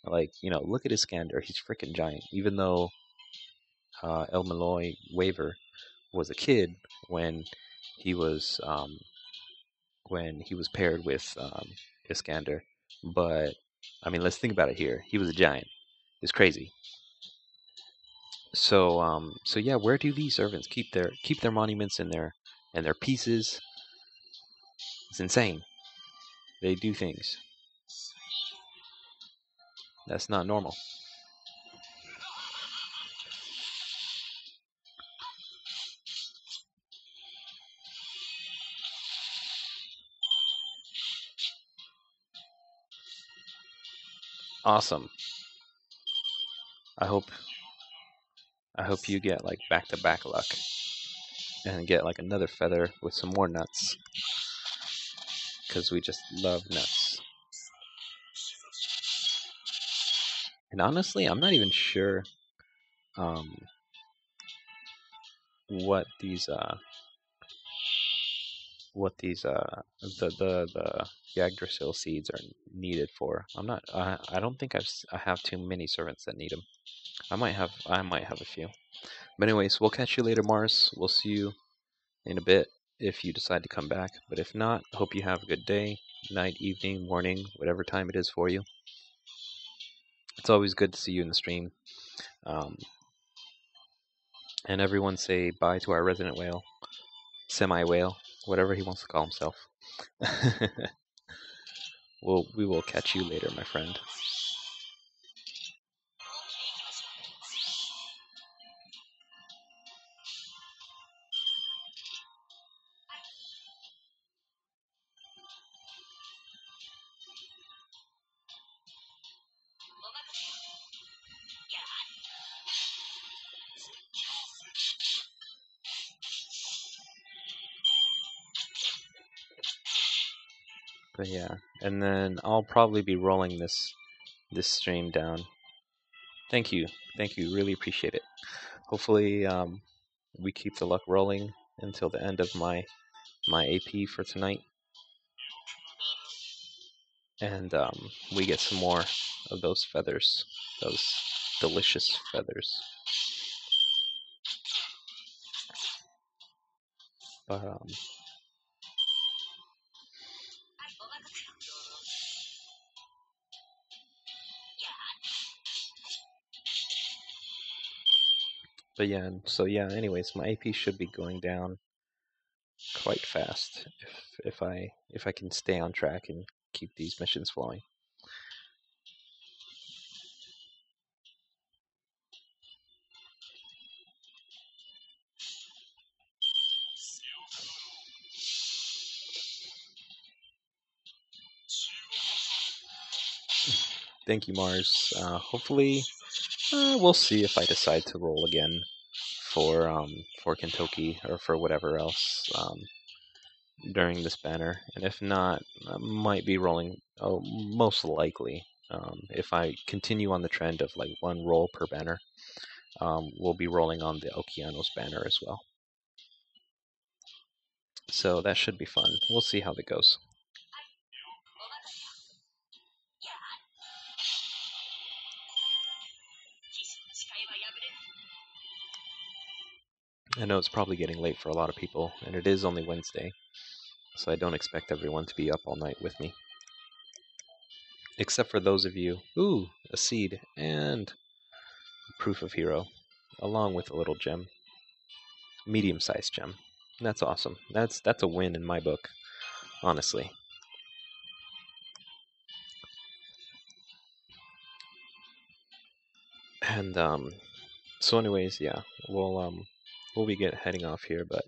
Like, look at Iskander. He's freaking giant. Even though El Malloy Waver was a kid when he was paired with Iskander. But I mean, let's think about it here. He was a giant. It's crazy. So yeah, where do these servants keep their monuments and their pieces? It's insane. They do things that's not normal. Awesome. I hope you get like back-to-back luck and get like another feather with some more nuts, because we just love nuts. And honestly, I'm not even sure um, what these the Yggdrasil seeds are needed for. I'm not. I don't think I have too many servants that need them. I might have a few. But anyways, we'll catch you later, Mars. We'll see you in a bit if you decide to come back. But if not, hope you have a good day, night, evening, morning, whatever time it is for you. It's always good to see you in the stream. And everyone say bye to our resident whale, semi-whale, whatever he wants to call himself. We will catch you later, my friend. But yeah, and then I'll probably be rolling this stream down. Thank you, really appreciate it. Hopefully, we keep the luck rolling until the end of my AP for tonight, and we get some more of those feathers, those delicious feathers. But but yeah, so yeah. Anyways, my AP should be going down quite fast if I can stay on track and keep these missions flowing. Thank you, Mars. Hopefully, we'll see if I decide to roll again for Kentucky or for whatever else during this banner, and if not, I might be rolling. Oh, most likely, if I continue on the trend of like one roll per banner, we'll be rolling on the Okeanos banner as well. So that should be fun. We'll see how that goes. I know it's probably getting late for a lot of people, and it is only Wednesday, so I don't expect everyone to be up all night with me. Except for those of you. Ooh, a seed and proof of hero, along with a little gem. Medium-sized gem. That's awesome. That's a win in my book, honestly. And so anyways, yeah, we'll be heading off here, but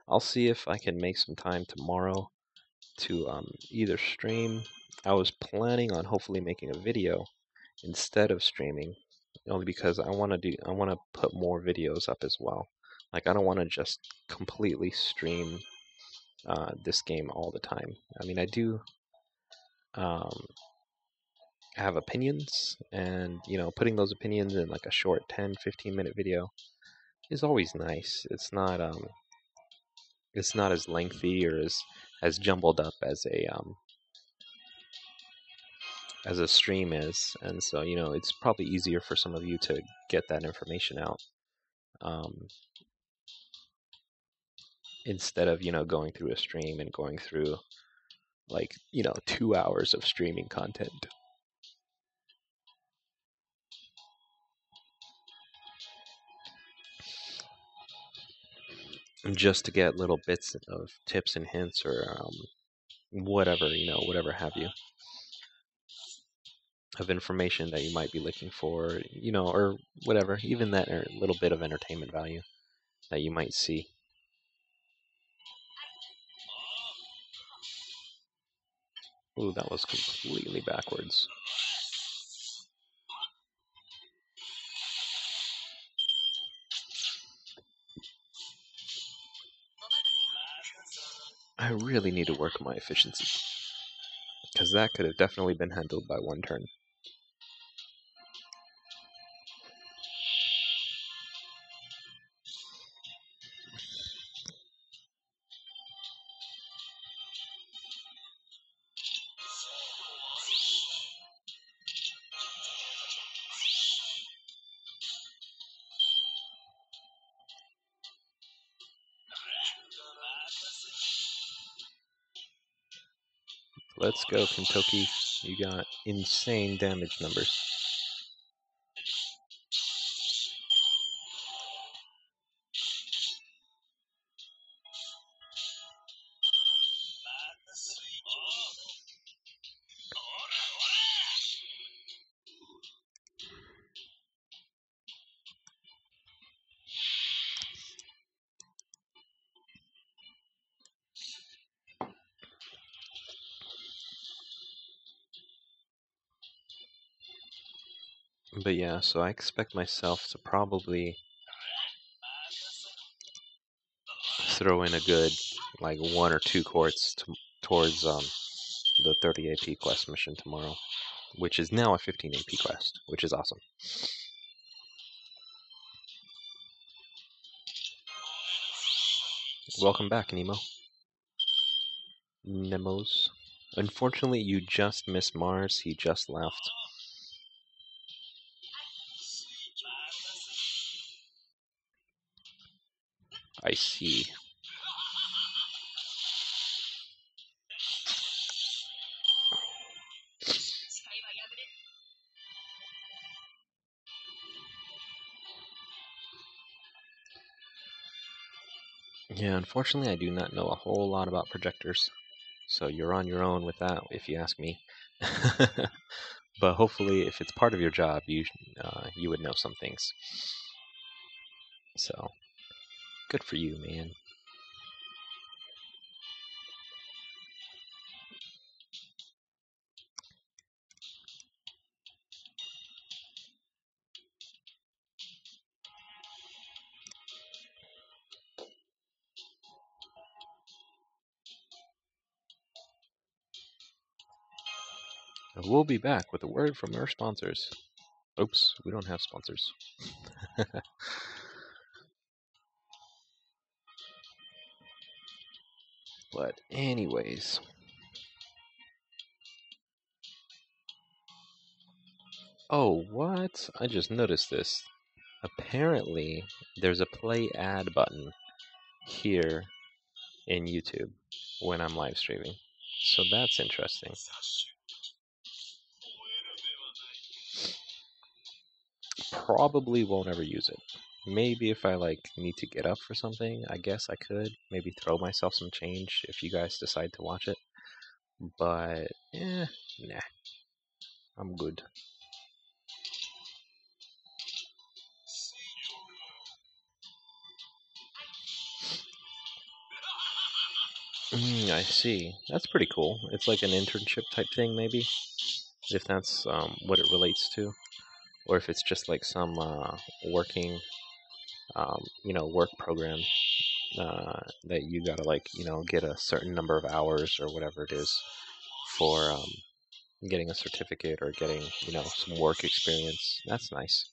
I'll see if I can make some time tomorrow to either stream. I was planning on hopefully making a video instead of streaming, only because I want to put more videos up as well. Like I don't want to just completely stream this game all the time. I mean, I do um, have opinions, and putting those opinions in like a short 10-15 minute video is always nice. It's not as lengthy or as jumbled up as a stream is, and so it's probably easier for some of you to get that information out um, instead of going through a stream and going through like 2 hours of streaming content just to get little bits of tips and hints or whatever whatever have you of information that you might be looking for, or whatever, even that little bit of entertainment value that you might see. Ooh, that was completely backwards. I really need to work on my efficiency, because that could have definitely been handled by one turn. Let's go, Kentucky. You got insane damage numbers. But yeah, so I expect myself to probably throw in a good like 1 or 2 quarts towards the 30 AP quest mission tomorrow, which is now a 15 AP quest, which is awesome. Welcome back, Nemo. Nemos. Unfortunately, you just missed Mars. He just left. I see. Yeah, unfortunately, I do not know a whole lot about projectors, so you're on your own with that, if you ask me. But hopefully, if it's part of your job, you would know some things. So, good for you, man. We'll be back with a word from our sponsors. Oops, we don't have sponsors. But anyways. Oh, what? I just noticed this. Apparently, there's a play ad button here in YouTube when I'm live streaming. So that's interesting. Probably won't ever use it. Maybe if I like need to get up for something, I guess I could maybe throw myself some change if you guys decide to watch it. But nah, I'm good. I see. That's pretty cool. It's like an internship type thing, maybe, if that's what it relates to, or if it's just like some working, work program that you gotta like, get a certain number of hours or whatever it is for getting a certificate or getting, some work experience. That's nice.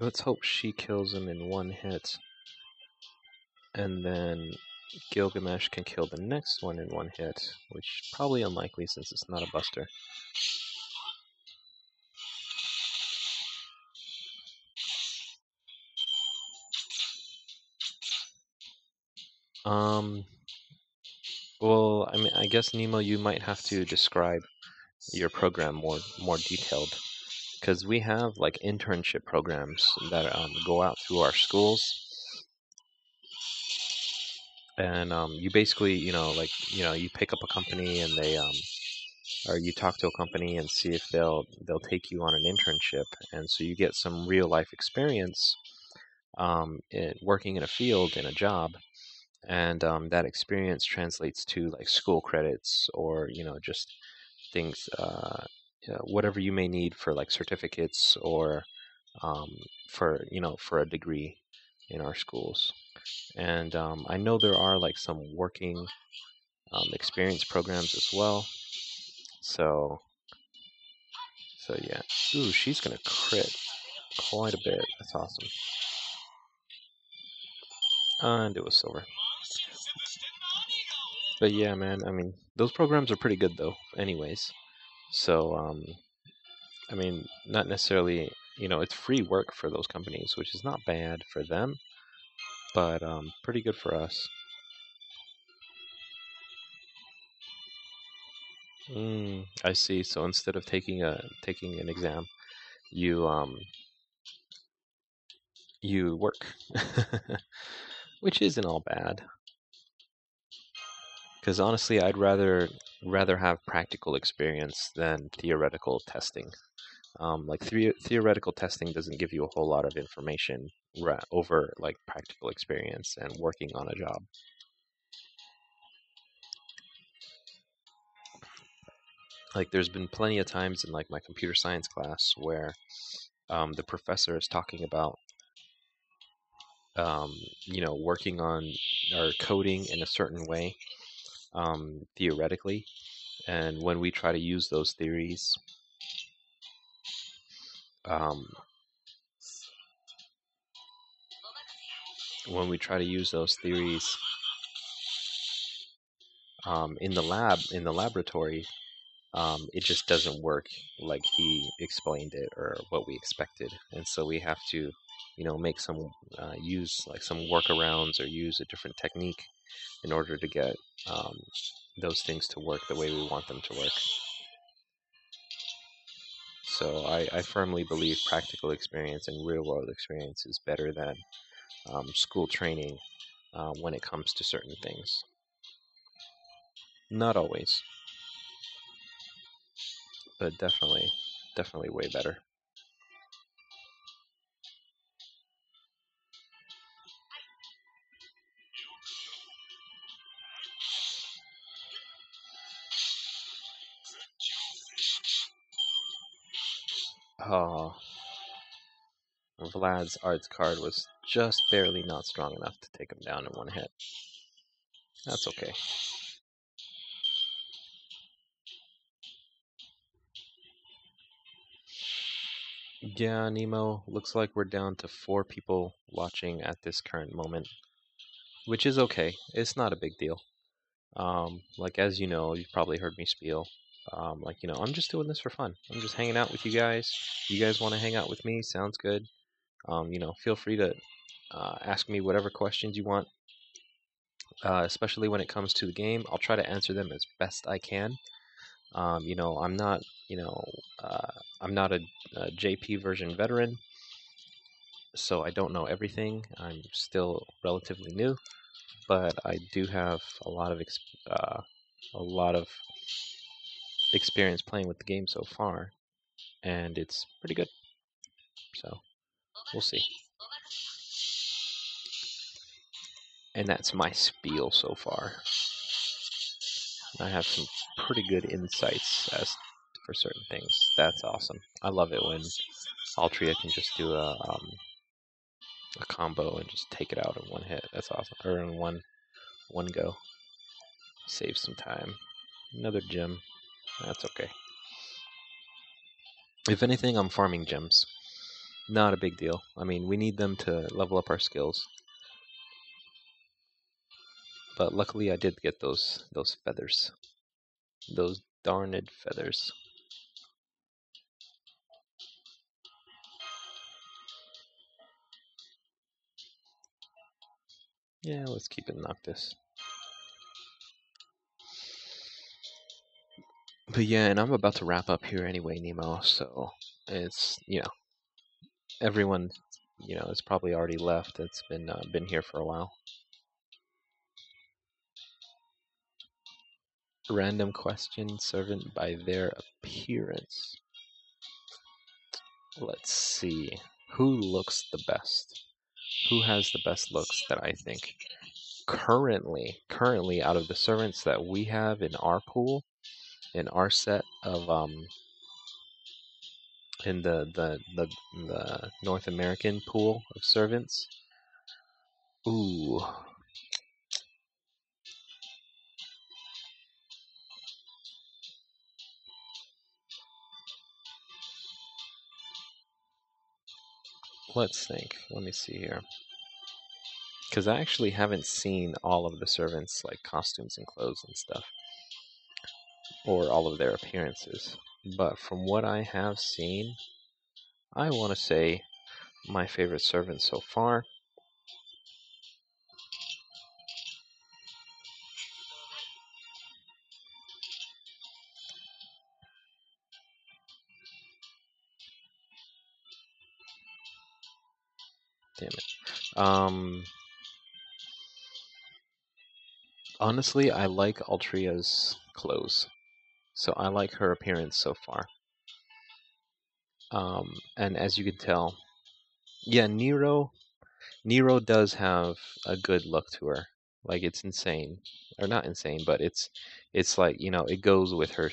Let's hope she kills him in one hit, and then Gilgamesh can kill the next one in one hit, which probably unlikely since it's not a buster. Well, I mean, I guess Nemo, you might have to describe your program more detailed, because we have like internship programs that go out through our schools, and you basically, you pick up a company and they or you talk to a company and see if they'll take you on an internship, and so you get some real life experience working in a field in a job, and that experience translates to like school credits or just things, whatever you may need for like certificates or um, for a degree in our schools. And I know there are like some working experience programs as well. So yeah. Ooh, she's gonna crit quite a bit. That's awesome. And it was silver. But yeah, man. I mean, those programs are pretty good though. Anyways, so I mean, not necessarily. It's free work for those companies, which is not bad for them, but pretty good for us. I see. So instead of taking an exam, you you work, which isn't all bad. Because honestly, I'd rather have practical experience than theoretical testing. Like theoretical testing doesn't give you a whole lot of information over like practical experience and working on a job. Like there's been plenty of times in like my computer science class where the professor is talking about um, working on or coding in a certain way theoretically, and um, when we try to use those theories in the laboratory, it just doesn't work like he explained it or what we expected, and so we have to, make some use like some workarounds or use a different technique in order to get um, those things to work the way we want them to work. So I firmly believe practical experience and real world experience is better than school training when it comes to certain things. Not always, but definitely way better. Oh, Vlad's arts card was just barely not strong enough to take him down in one hit. That's okay. Yeah, Nemo, looks like we're down to 4 people watching at this current moment, which is okay. It's not a big deal. Like as you know, you've probably heard me spiel. I'm just doing this for fun. I'm just hanging out with you guys. You guys want to hang out with me? Sounds good. Feel free to ask me whatever questions you want, especially when it comes to the game. I'll try to answer them as best I can. I'm not, uh, I'm not a JP version veteran, so I don't know everything. I'm still relatively new, but I do have a lot of experience playing with the game so far, and it's pretty good. So we'll see. And that's my spiel so far. I have some pretty good insights as for certain things. That's awesome. I love it when Altria can just do a combo and just take it out in one hit. That's awesome. Or in one go. Save some time. Another gem. That's okay. If anything, I'm farming gems. Not a big deal. I mean, we need them to level up our skills. But luckily I did get those feathers. Those darned feathers. Yeah, let's keep it Noctis. But yeah, and I'm about to wrap up here anyway, Nemo, so it's, everyone, is probably already left. It's been here for a while. Random question, servant by their appearance. Let's see. Who looks the best? Who has the best looks that I think? Currently, out of the servants that we have in our pool, in our set of in the North American pool of servants. Ooh, let's think. Let me see here, because I actually haven't seen all of the servants like costumes and clothes and stuff, or all of their appearances. But from what I have seen, I want to say my favorite servant so far. Damn it. Honestly, I like Altria's clothes, so I like her appearance so far. And as you can tell, yeah, Nero does have a good look to her. Like it's insane, or not insane, but it's like, you know, it goes with her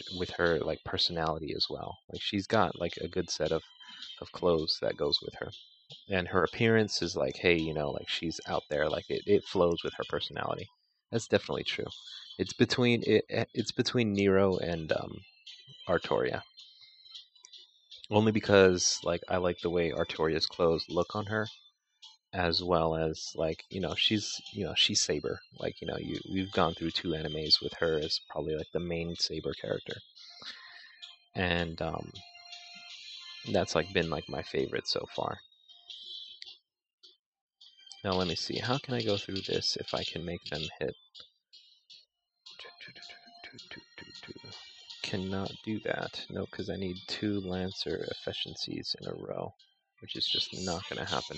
like personality as well. Like she's got like a good set of clothes that goes with her, and her appearance is like, hey, you know, like she's out there, like it flows with her personality. That's definitely true. It's between Nero and Artoria. Only because like I like the way Artoria's clothes look on her, as well as like, you know, she's Saber. Like, you know, we've gone through two animes with her as probably like the main Saber character, and that's like been like my favorite so far. Now let me see. How can I go through this if I can make them hit? Cannot do that. No, because I need 2 Lancer efficiencies in a row, which is just not going to happen.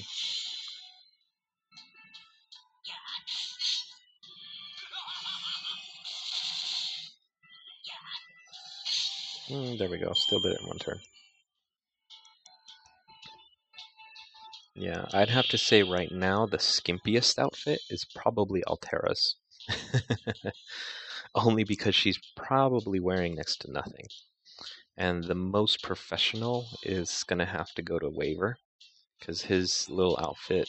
There we go. Still did it in 1 turn. Yeah, I'd have to say right now the skimpiest outfit is probably Altera's. Only because she's probably wearing next to nothing. And the most professional is gonna have to go to Waver, because his little outfit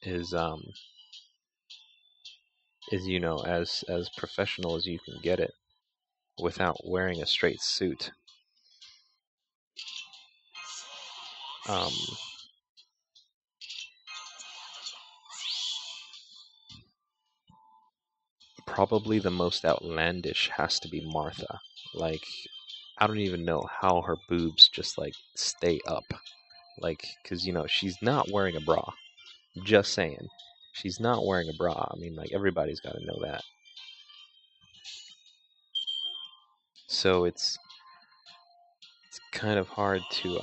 is you know, as professional as you can get it without wearing a straight suit. Um, Probably the most outlandish has to be Martha. Like, I don't even know how her boobs just like stay up. Like, because you know, she's not wearing a bra. Just saying. She's not wearing a bra. I mean, like, everybody's got to know that. So it's kind of hard to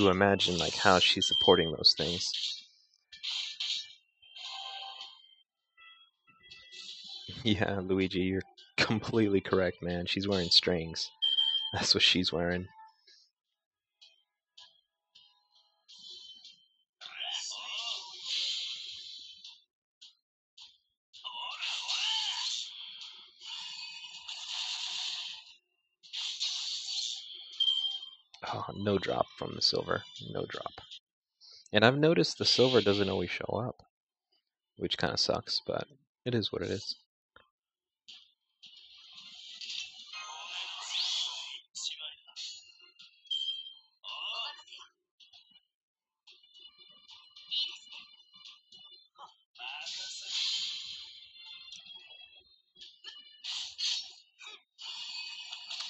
imagine like how she's supporting those things. Yeah, Luigi, you're completely correct, man. She's wearing strings. That's what she's wearing. Oh, no drop from the silver. No drop. And I've noticed the silver doesn't always show up, which kind of sucks, but it is what it is.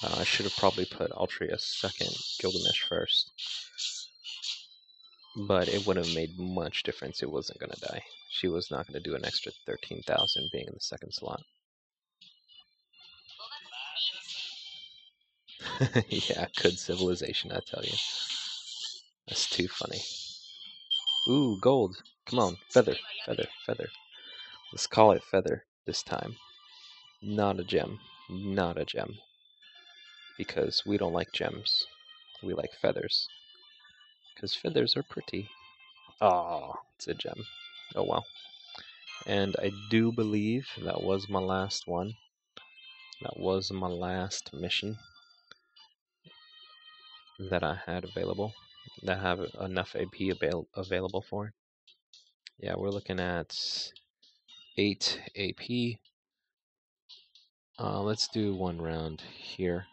I should have probably put Altria second, Gilgamesh first. But it wouldn't have made much difference. It wasn't going to die. She was not going to do an extra 13,000 being in the second slot. Yeah, good civilization, I tell you. That's too funny. Ooh, gold. Come on, feather, feather, feather. Let's call it feather this time. Not a gem. Not a gem. Because we don't like gems. We like feathers. Because feathers are pretty. Oh, it's a gem. Oh well. And I do believe that was my last one. That was my last mission that I had available, that I have enough AP available for. Yeah, we're looking at 8 AP. Let's do 1 round here,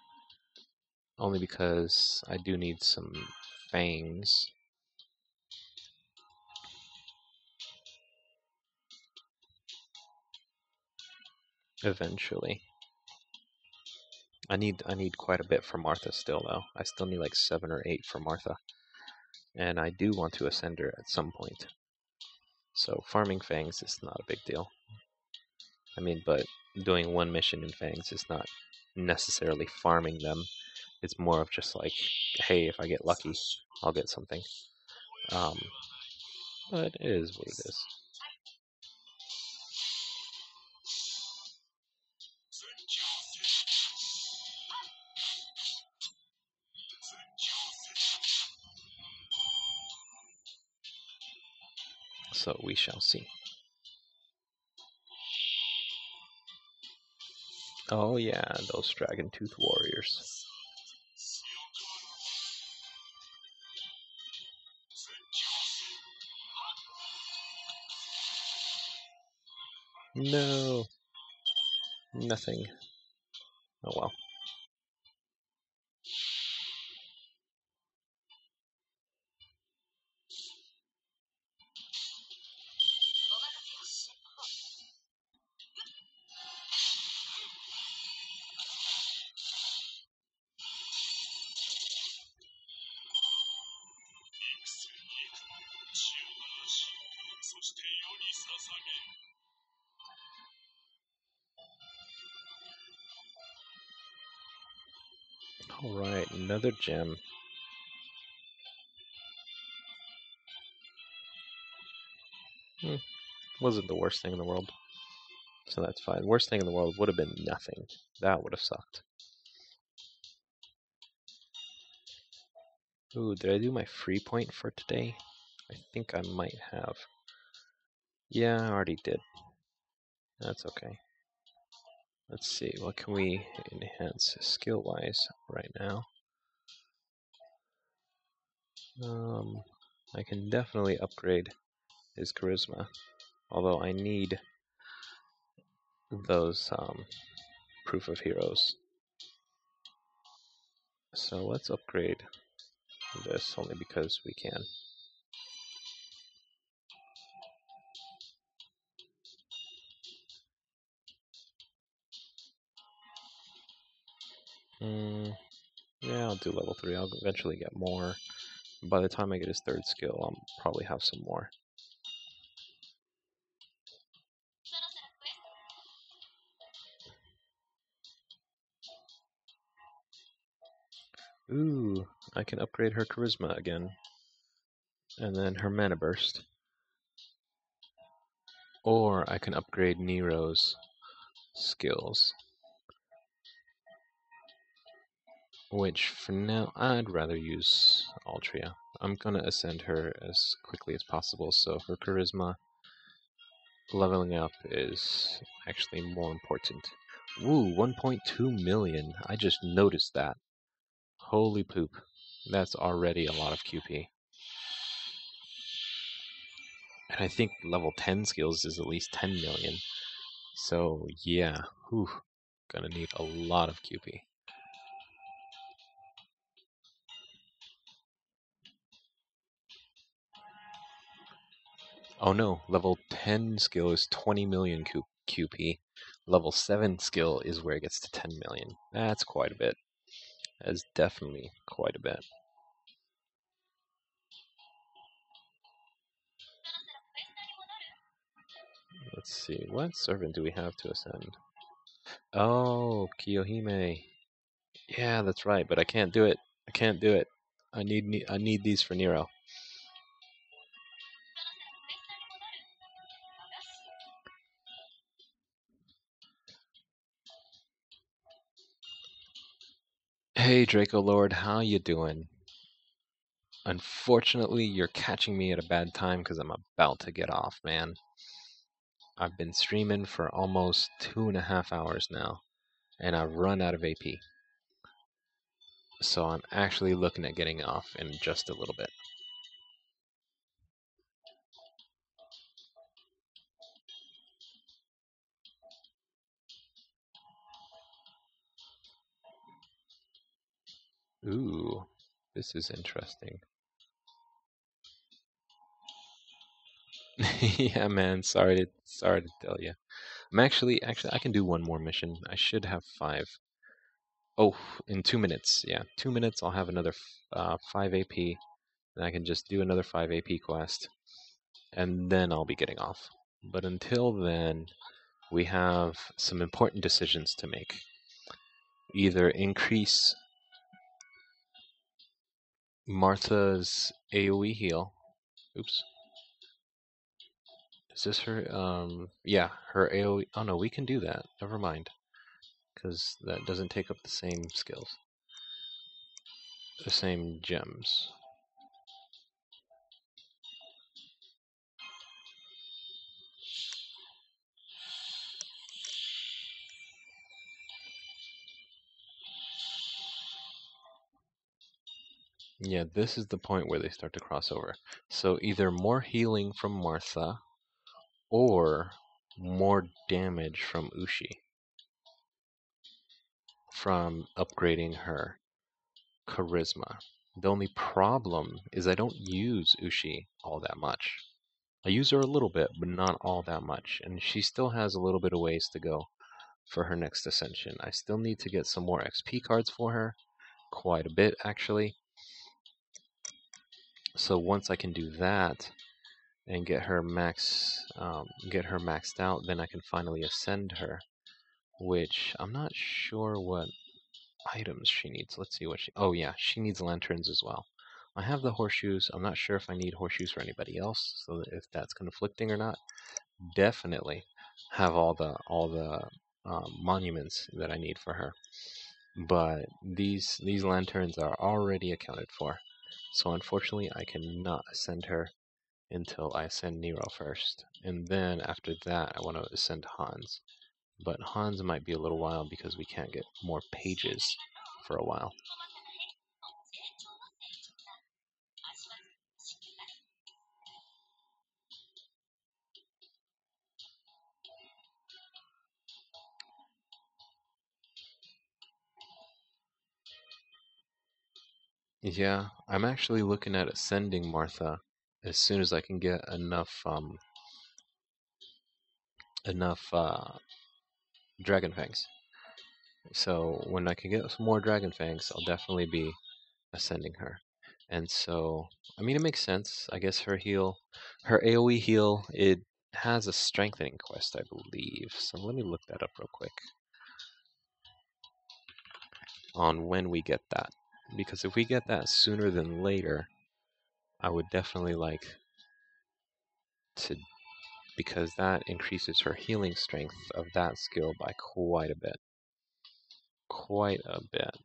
only because I do need some fangs. Eventually. I need quite a bit for Martha still though. I still need like 7 or 8 for Martha. And I do want to ascend her at some point. So farming fangs is not a big deal. I mean, but doing 1 mission in fangs is not necessarily farming them. It's more of just like, hey, if I get lucky, I'll get something. But it is what it is. So we shall see. Oh yeah, those Dragon Tooth Warriors. No. Nothing. Oh well. Alright, another gem. Wasn't the worst thing in the world. So that's fine. Worst thing in the world would have been nothing. That would have sucked. Ooh, did I do my free point for today? I think I might have. Yeah, I already did. That's okay. Let's see, what can we enhance skill-wise right now? I can definitely upgrade his charisma, although I need those proof of heroes. So let's upgrade this only because we can. Yeah, I'll do level 3. I'll eventually get more. By the time I get his third skill, I'll probably have some more. Ooh, I can upgrade her charisma again. And then her mana burst. Or I can upgrade Nero's skills. Which, for now, I'd rather use Altria. I'm gonna ascend her as quickly as possible, so her charisma leveling up is actually more important. Ooh, 1.2 million. I just noticed that. Holy poop. That's already a lot of QP. And I think level 10 skills is at least 10 million. So, yeah. Whew. Gonna need a lot of QP. Oh no, level 10 skill is 20 million QP. Level 7 skill is where it gets to 10 million. That's quite a bit. That's definitely quite a bit. Let's see, what servant do we have to ascend? Oh, Kiyohime. Yeah, that's right, but I can't do it. I can't do it. I need these for Nero. Hey Draco Lord, how you doing? Unfortunately, you're catching me at a bad time because I'm about to get off, man. I've been streaming for almost 2.5 hours now, and I've run out of AP. So I'm actually looking at getting off in just a little bit. Ooh, this is interesting. Yeah, man. Sorry to tell you. I'm actually I can do one more mission. I should have 5. Oh, in 2 minutes. Yeah, 2 minutes. I'll have another 5 AP, and I can just do another 5 AP quest, and then I'll be getting off. But until then, we have some important decisions to make. Either increase Martha's AoE heal. Oops. Is this her? Yeah, her AoE. Oh no, we can do that. Never mind. Because that doesn't take up the same skills. The same gems. Yeah, this is the point where they start to cross over. So either more healing from Martha or more damage from Ushi from upgrading her charisma. The only problem is I don't use Ushi all that much. I use her a little bit, but not all that much, and she still has a little bit of ways to go for her next ascension. I still need to get some more XP cards for her, quite a bit actually. So once I can do that and get her maxed out, then I can finally ascend her. Which I'm not sure what items she needs. Let's see what she. Oh yeah, she needs lanterns as well. I have the horseshoes. I'm not sure if I need horseshoes for anybody else, so if that's conflicting or not. Definitely have all the monuments that I need for her. But these lanterns are already accounted for. So unfortunately, I cannot ascend her until I ascend Nero first. And then after that, I want to ascend Hans. But Hans might be a little while because we can't get more pages for a while. Yeah, I'm actually looking at ascending Martha as soon as I can get enough dragon fangs. So when I can get some more dragon fangs, I'll definitely be ascending her. And so, I mean, it makes sense. I guess her AoE heal, it has a strengthening quest, I believe. So let me look that up real quick on when we get that. Because if we get that sooner than later, I would definitely like to, because that increases her healing strength of that skill by quite a bit. Quite a bit.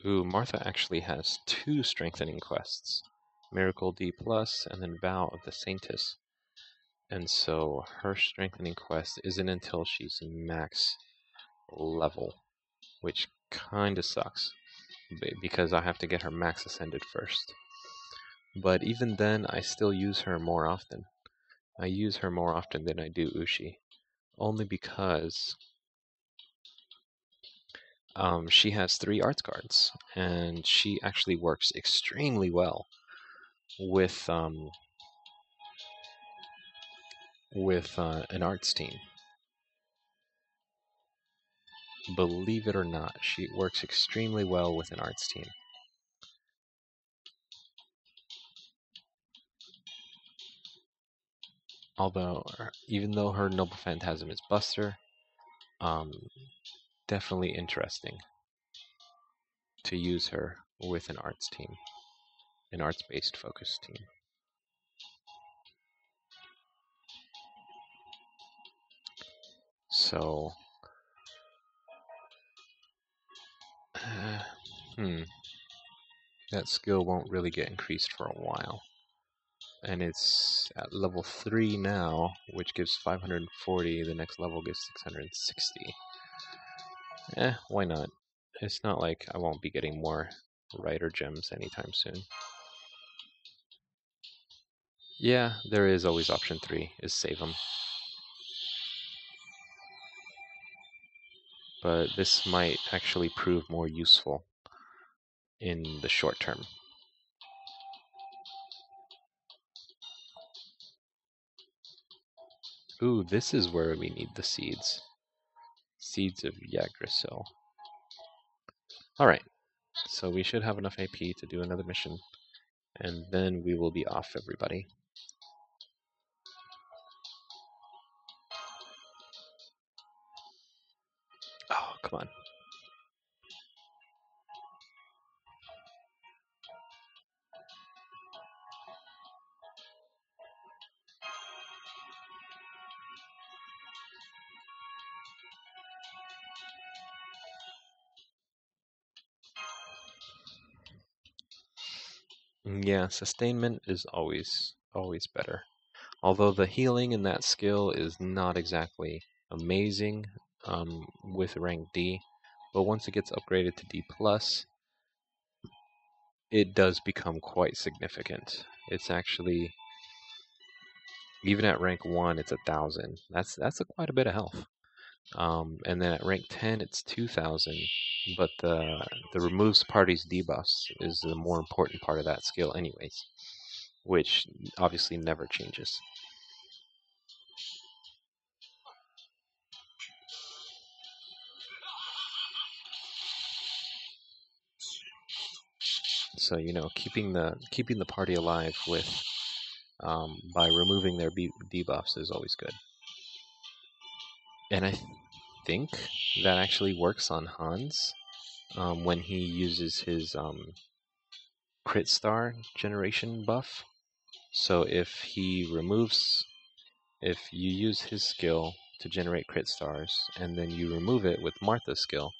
Ooh, Martha actually has 2 strengthening quests. Miracle D+, and then Vow of the Saintess. And so her strengthening quest isn't until she's max level, which kinda sucks, because I have to get her max ascended first. But even then, I still use her more often. I use her more often than I do Ushi, only because she has 3 arts cards, and she actually works extremely well with an arts team. Believe it or not, she works extremely well with an arts team. Although, even though her Noble Phantasm is Buster, um, definitely interesting to use her with an arts team, an arts-based focus team. So, that skill won't really get increased for a while. And it's at level 3 now, which gives 540. The next level gives 660. Why not? It's not like I won't be getting more Rider gems anytime soon. Yeah, there is always option 3, is save them. But this might actually prove more useful in the short term. Ooh, this is where we need the seeds. Seeds of Yggdrasil. Alright, so we should have enough AP to do another mission, and then we will be off, everybody. Oh, come on. Yeah, sustainment is always better. Although the healing in that skill is not exactly amazing with rank D, but once it gets upgraded to D plus, it does become quite significant. It's actually, even at rank 1, it's 1,000. That's quite a bit of health. And then at rank 10, it's 2,000. But the removes parties debuffs is the more important part of that skill, anyways, which obviously never changes. So keeping the party alive with by removing their debuffs is always good. And I think that actually works on Hans when he uses his crit star generation buff. So if you use his skill to generate crit stars, and then you remove it with Martha's skill,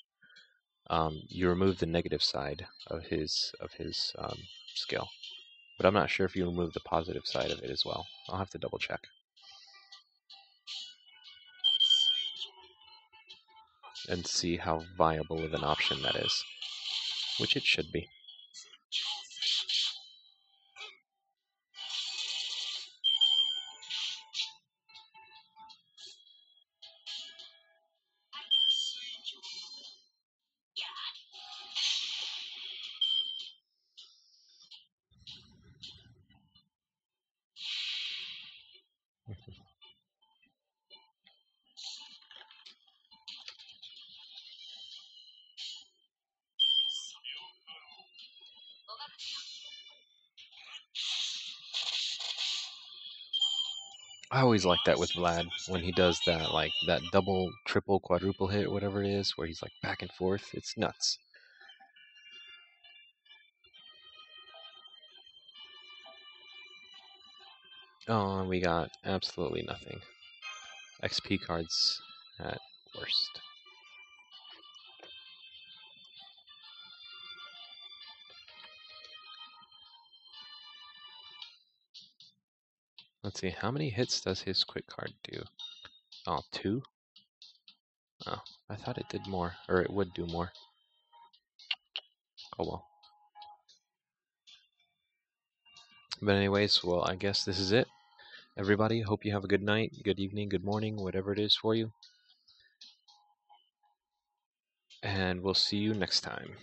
you remove the negative side of his skill. But I'm not sure if you remove the positive side of it as well. I'll have to double check. And see how viable of an option that is, which it should be. I always like that with Vlad when he does that, like that double, triple, quadruple hit, whatever it is, where he's like back and forth. It's nuts. Oh, and we got absolutely nothing. XP cards at worst. Let's see, how many hits does his quick card do? Oh, 2? Oh, I thought it did more, or it would do more. Oh well. But anyways, well, I guess this is it. Everybody, hope you have a good night, good evening, good morning, whatever it is for you. And we'll see you next time.